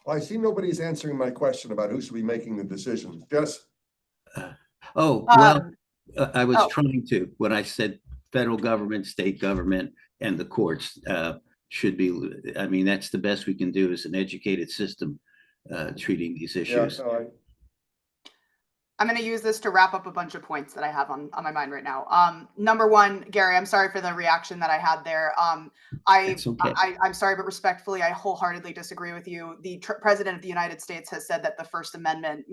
A: Well, I see nobody's answering my question about who should be making the decisions. Jess?
H: I was
F: oh.
H: trying to, when I said federal government, state government, and the courts should be, I mean, that's the best we can do as an educated system treating these issues.
A: Yeah,
F: I'm going to use this to wrap up a bunch of points that I have on my mind right now. Number one, Gary, I'm sorry for the reaction that I had there.
H: That's okay.
F: I'm sorry, but respectfully, I wholeheartedly disagree with you. The president of the United States has said that the First Amendment,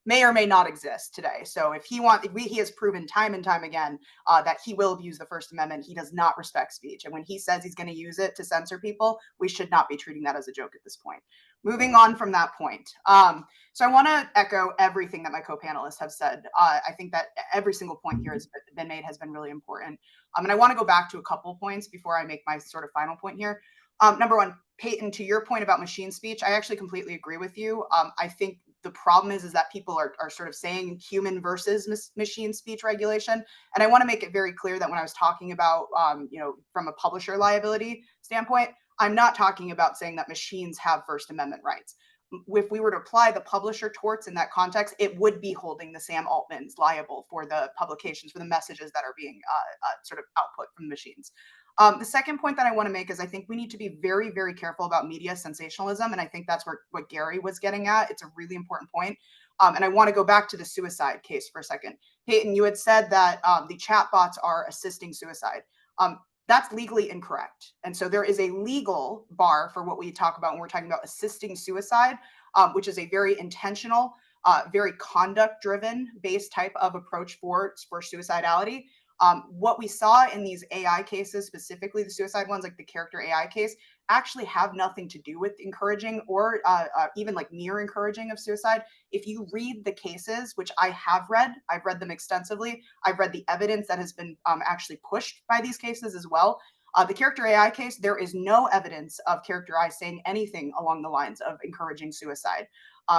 F: may or may not exist today. So if he has proven time and time again that he will abuse the First Amendment. He does not respect speech. And when he says he's going to use it to censor people, we should not be treating that as a joke at this point. Moving on from that point. So I want to echo everything that my co-panelists have said. I think that every single point here has been made has been really important. And I want to go back to a couple points before I make my sort of final point here. Number one, Peyton, to your point about machine speech, I actually completely agree with you. I think the problem is that people are sort of saying human versus machine speech regulation. And I want to make it very clear that when I was talking about, from a publisher liability standpoint, I'm not talking about saying that machines have First Amendment rights. If we were to apply the publisher torts in that context, it would be holding the Sam Altmans liable for the publications, for the messages that are being sort of output from the machines. The second point that I want to make is I think we need to be very, very careful about media sensationalism. And I think that's what Gary was getting at. It's a really important point. And I want to go back to the suicide case for a second. Peyton, you had said that the chatbots are assisting suicide. That's legally incorrect. And so there is a legal bar for what we talk about when we're talking about assisting suicide, which is a very intentional, very conduct-driven based type of approach for suicidality. What we saw in these AI cases, specifically the suicide ones, like the character AI case, actually have nothing to do with encouraging or even like near encouraging of suicide. If you read the cases, which I have read, I've read them extensively. I've read the evidence that has been actually pushed by these cases as well. The character AI case, there is no evidence of character AI saying anything along the lines of encouraging suicide.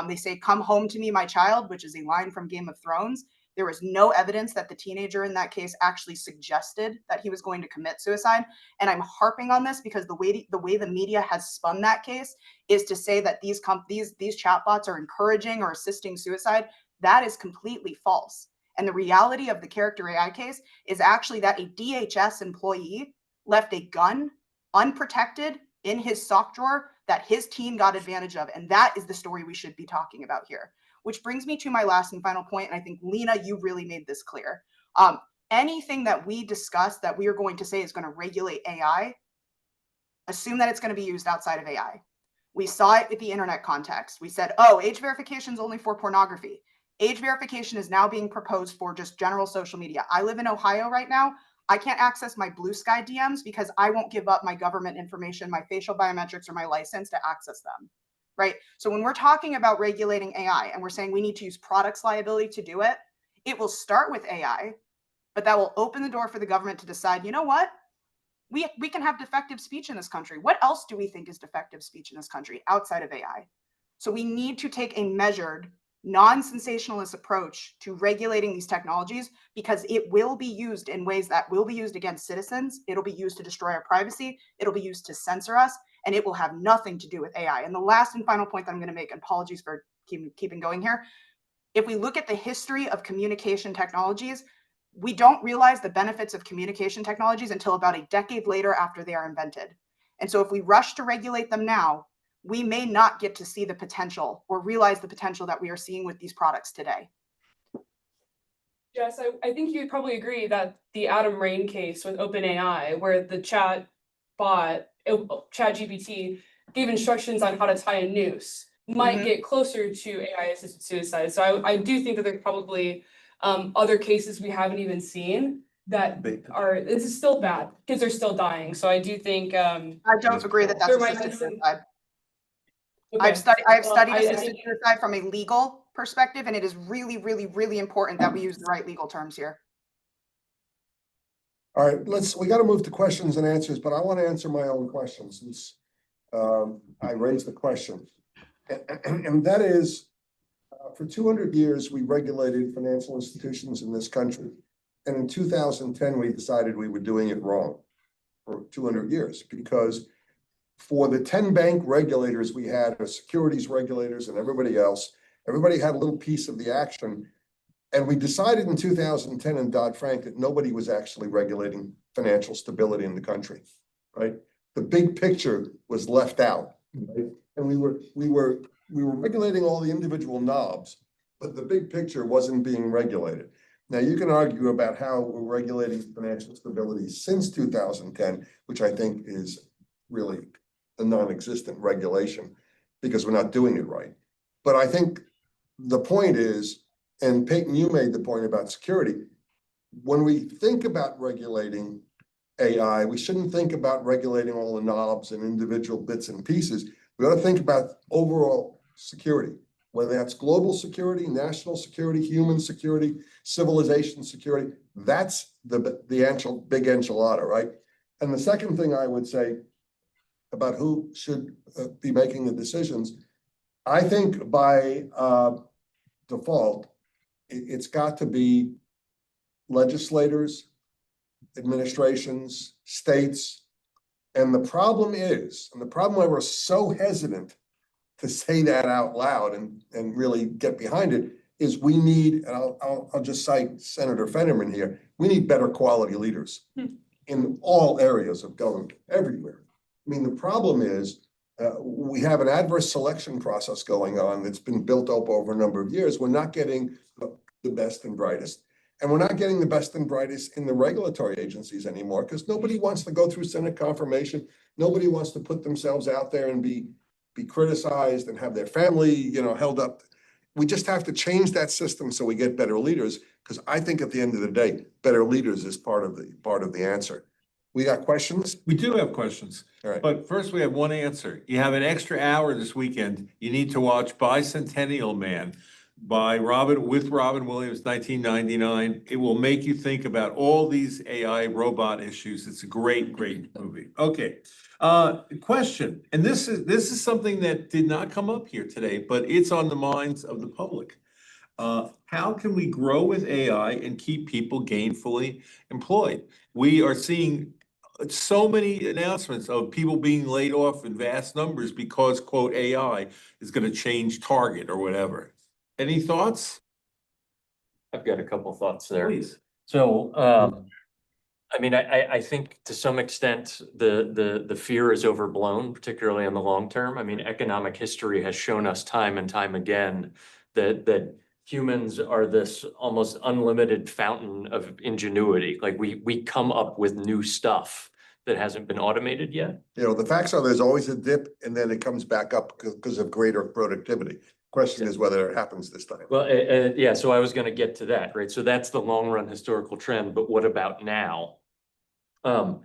F: They say, "Come home to me, my child," which is a line from Game of Thrones. There was no evidence that the teenager in that case actually suggested that he was going to commit suicide. And I'm harping on this because the way the media has spun that case is to say that these chatbots are encouraging or assisting suicide. That is completely false. And the reality of the character AI case is actually that a DHS employee left a gun unprotected in his sock drawer that his team got advantage of. And that is the story we should be talking about here. Which brings me to my last and final point, and I think, Lena, you really made this clear. Anything that we discuss that we are going to say is going to regulate AI, assume that it's going to be used outside of AI. We saw it with the internet context. We said, oh, age verification is only for pornography. Age verification is now being proposed for just general social media. I live in Ohio right now. I can't access my Blue Sky DMs because I won't give up my government information, my facial biometrics, or my license to access them. Right? So when we're talking about regulating AI and we're saying we need to use products liability to do it, it will start with AI, but that will open the door for the government to decide, you know what? We can have defective speech in this country. What else do we think is defective speech in this country outside of AI? So we need to take a measured, non-sensationalist approach to regulating these technologies because it will be used in ways that will be used against citizens. It'll be used to destroy our privacy. It'll be used to censor us. And it will have nothing to do with AI. And the last and final point that I'm going to make, and apologies for keeping going here. If we look at the history of communication technologies, we don't realize the benefits of communication technologies until about a decade later after they are invented. And so if we rush to regulate them now, we may not get to see the potential or realize the potential that we are seeing with these products today.
E: Jess, I think you'd probably agree that the Adam Rain case with OpenAI, where the chat bot, ChatGPT, gave instructions on how to tie a noose, might get closer to AI-assisted suicide. So I do think that there's probably other cases we haven't even seen that this is still bad. Kids are still dying. So I do think
F: I don't agree that that's
E: there might be
F: assisted
E: some.
F: suicide.
E: Okay.
F: I've studied
E: I
F: assisted
E: think
F: suicide from a legal perspective, and it is really, really, really important that we use the right legal terms here.
A: All right, we got to move to questions and answers, but I want to answer my own question since I raised the question. And that is, for 200 years, we regulated financial institutions in this country. And in 2010, we decided we were doing it wrong for 200 years because for the 10 bank regulators we had, the securities regulators and everybody else, everybody had a little piece of the action. And we decided in 2010 in Dodd-Frank that nobody was actually regulating financial stability in the country, right? The big picture was left out, right? And we were regulating all the individual knobs, but the big picture wasn't being regulated. Now you can argue about how we're regulating financial stability since 2010, which I think is really a non-existent regulation because we're not doing it right. But I think the point is, and Peyton, you made the point about security. When we think about regulating AI, we shouldn't think about regulating all the knobs and individual bits and pieces. We ought to think about overall security, whether that's global security, national security, human security, civilization security. That's the big enchilada, right? And the second thing I would say about who should be making the decisions, I think by default, it's got to be legislators, administrations, states. And the problem why we're so hesitant to say that out loud and really get behind it is we need, and I'll just cite Senator Fetterman here, we need better quality leaders in all areas of government, everywhere. I mean, the problem is we have an adverse selection process going on that's been built up over a number of years. We're not getting the best and brightest. And we're not getting the best and brightest in the regulatory agencies anymore because nobody wants to go through Senate confirmation. Nobody wants to put themselves out there and be criticized and have their family, held up. We just have to change that system so we get better leaders, because I think at the end of the day, better leaders is part of the answer. We got questions?
D: We do have questions.
A: All right.
D: But first we have one answer. You have an extra hour this weekend. You need to watch Bicentennial Man by Robin Williams, 1999. It will make you think about all these AI robot issues. It's a great, great movie. Okay. Question, and this is something that did not come up here today, but it's on the minds of the public. How can we grow with AI and keep people gainfully employed? We are seeing so many announcements of people being laid off in vast numbers because, quote, AI is going to change Target or whatever. Any thoughts?
C: I've got a couple thoughts there.
D: Please.
C: So, I mean, I think to some extent the fear is overblown, particularly in the long term. I mean, economic history has shown us time and time again that humans are this almost unlimited fountain of ingenuity. Like we come up with new stuff that hasn't been automated yet.
A: The facts are there's always a dip and then it comes back up because of greater productivity. Question is whether it happens this time.
C: Well, yeah, so I was going to get to that, right? So that's the long run historical trend, but what about now? I'm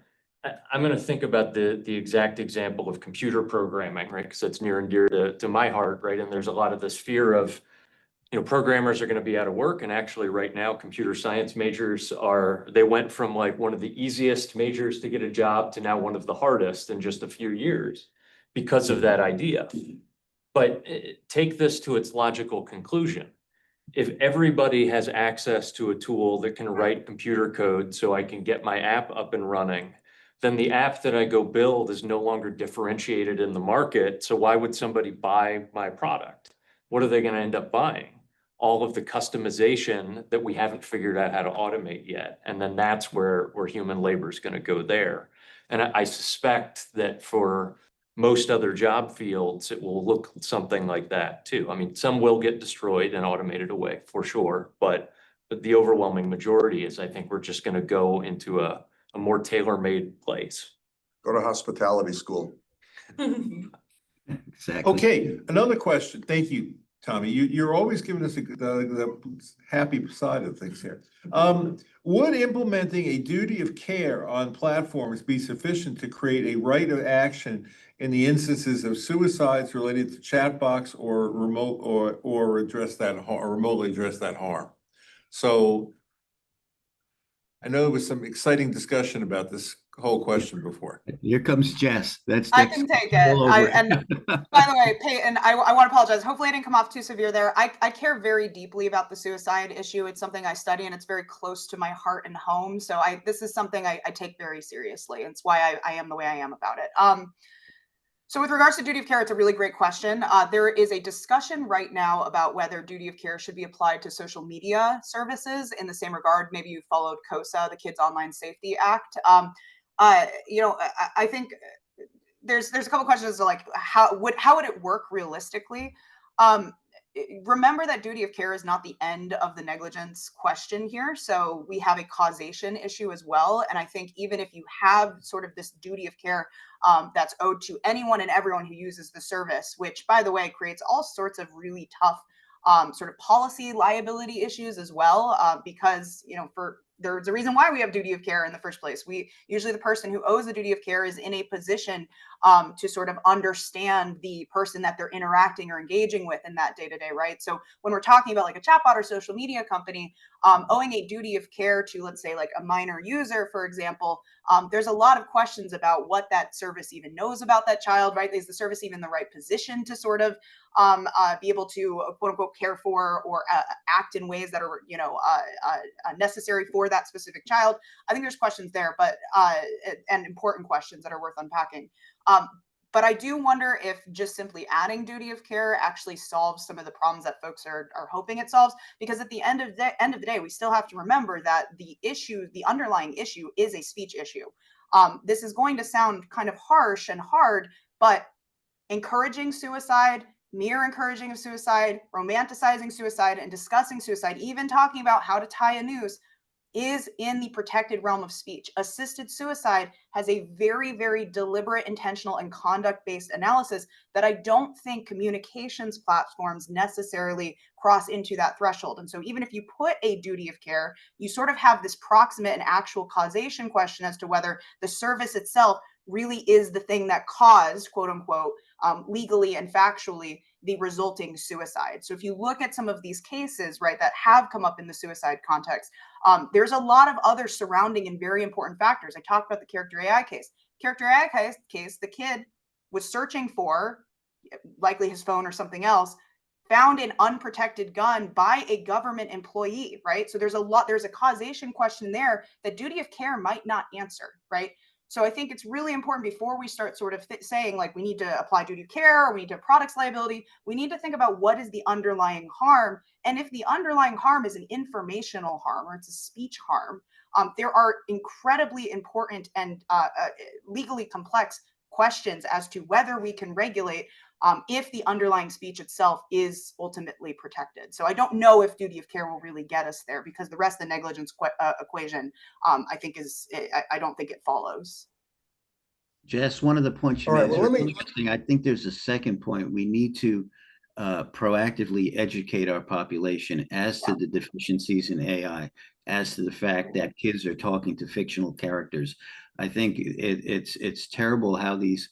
C: going to think about the exact example of computer programming, right? Because it's near and dear to my heart, right? And there's a lot of this fear of, programmers are going to be out of work. And actually right now, computer science majors they went from like one of the easiest majors to get a job to now one of the hardest in just a few years because of that idea. But take this to its logical conclusion. If everybody has access to a tool that can write computer code so I can get my app up and running, then the app that I go build is no longer differentiated in the market. So why would somebody buy my product? What are they going to end up buying? All of the customization that we haven't figured out how to automate yet. And then that's where human labor is going to go there. And I suspect that for most other job fields, it will look something like that too. I mean, some will get destroyed and automated away for sure, but the overwhelming majority is, I think we're just gonna go into a more tailor-made place.
A: Go to hospitality school.
H: Exactly.
D: Okay, another question. Thank you, Tommy. You're always giving us the happy side of things here. Would implementing a duty of care on platforms be sufficient to create a right of action in the instances of suicides related to chat box or remote or address that or remotely address that harm? So I know there was some exciting discussion about this whole question before.
H: Here comes Jess. That's
F: I can take it.
H: all over.
F: By the way, Peyton, I want to apologize. Hopefully I didn't come off too severe there. I care very deeply about the suicide issue. It's something I study and it's very close to my heart and home. So this is something I take very seriously. It's why I am the way I am about it. So with regards to duty of care, it's a really great question. There is a discussion right now about whether duty of care should be applied to social media services in the same regard. Maybe you followed COSA, the Kids Online Safety Act. I think there's a couple questions as to like how would it work realistically. Remember that duty of care is not the end of the negligence question here. So we have a causation issue as well. And I think even if you have sort of this duty of care that's owed to anyone and everyone who uses the service, which by the way creates all sorts of really tough sort of policy liability issues as well, because there's a reason why we have duty of care in the first place. Usually the person who owes the duty of care is in a position to sort of understand the person that they're interacting or engaging with in that day-to-day, right? So when we're talking about like a chatbot or social media company owing a duty of care to, let's say, like a minor user, for example, there's a lot of questions about what that service even knows about that child, right? Is the service even in the right position to sort of be able to quote unquote care for or act in ways that are necessary for that specific child? I think there's questions there, but and important questions that are worth unpacking. But I do wonder if just simply adding duty of care actually solves some of the problems that folks are hoping it solves, because at the end of the day, we still have to remember that the underlying issue is a speech issue. This is going to sound kind of harsh and hard, but encouraging suicide, mere encouraging of suicide, romanticizing suicide, and discussing suicide, even talking about how to tie a noose, is in the protected realm of speech. Assisted suicide has a very, very deliberate, intentional, and conduct-based analysis that I don't think communications platforms necessarily cross into that threshold. And so even if you put a duty of care, you sort of have this proximate and actual causation question as to whether the service itself really is the thing that caused, quote unquote, legally and factually, the resulting suicide. So if you look at some of these cases, right, that have come up in the suicide context, there's a lot of other surrounding and very important factors. I talked about the character AI case. Character AI case, the kid was searching for, likely his phone or something else, found an unprotected gun by a government employee, right? So there's a causation question there that duty of care might not answer, right? So I think it's really important before we start sort of saying like we need to apply duty of care or we need to products liability, we need to think about what is the underlying harm. And if the underlying harm is an informational harm or it's a speech harm, there are incredibly important and legally complex questions as to whether we can regulate if the underlying speech itself is ultimately protected. So I don't know if duty of care will really get us there, because the rest of the negligence equation, I think I don't think it follows.
H: Jess, one of the points you
A: All right,
H: made is
A: well, let
H: really
A: me-
H: interesting. I think there's a second point. We need to proactively educate our population as to the deficiencies in AI, as to the fact that kids are talking to fictional characters. I think it's terrible how these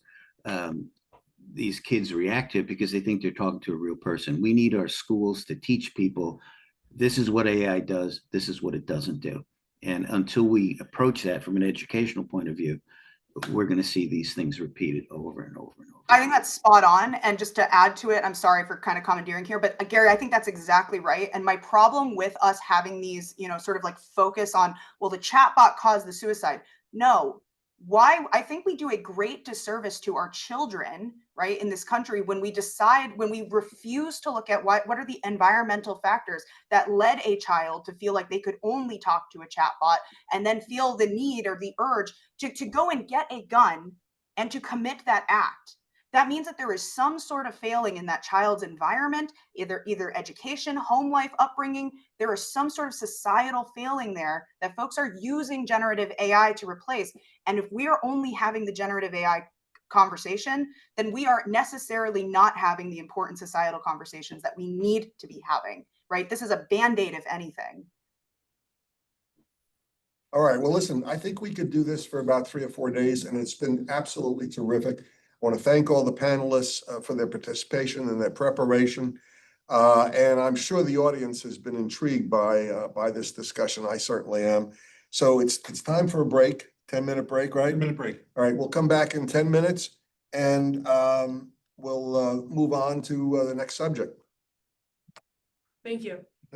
H: kids react to it because they think they're talking to a real person. We need our schools to teach people this is what AI does, this is what it doesn't do. And until we approach that from an educational point of view, we're going to see these things repeated over and over and over.
F: I think that's spot on. And just to add to it, I'm sorry for kind of commandeering here, but Gary, I think that's exactly right. And my problem with us having these, sort of like focus on, well, the chatbot caused the suicide. No, why? I think we do a great disservice to our children, right, in this country when we refuse to look at what are the environmental factors that led a child to feel like they could only talk to a chatbot and then feel the need or the urge to go and get a gun and to commit that act. that means that there is some sort of failing in that child's environment, either education, home life, upbringing. There is some sort of societal failing there that folks are using generative AI to replace. And if we are only having the generative AI conversation, then we are necessarily not having the important societal conversations that we need to be having, right? This is a Band-Aid, if anything.
A: All right, well, listen, I think we could do this for about 3 or 4 days, and it's been absolutely terrific. I want to thank all the panelists for their participation and their preparation. And I'm sure the audience has been intrigued by this discussion. I certainly am. So it's time for a break, 10-minute break, right?
D: 10-minute break.
A: All right, we'll come back in 10 minutes and we'll move on to the next subject.
E: Thank you.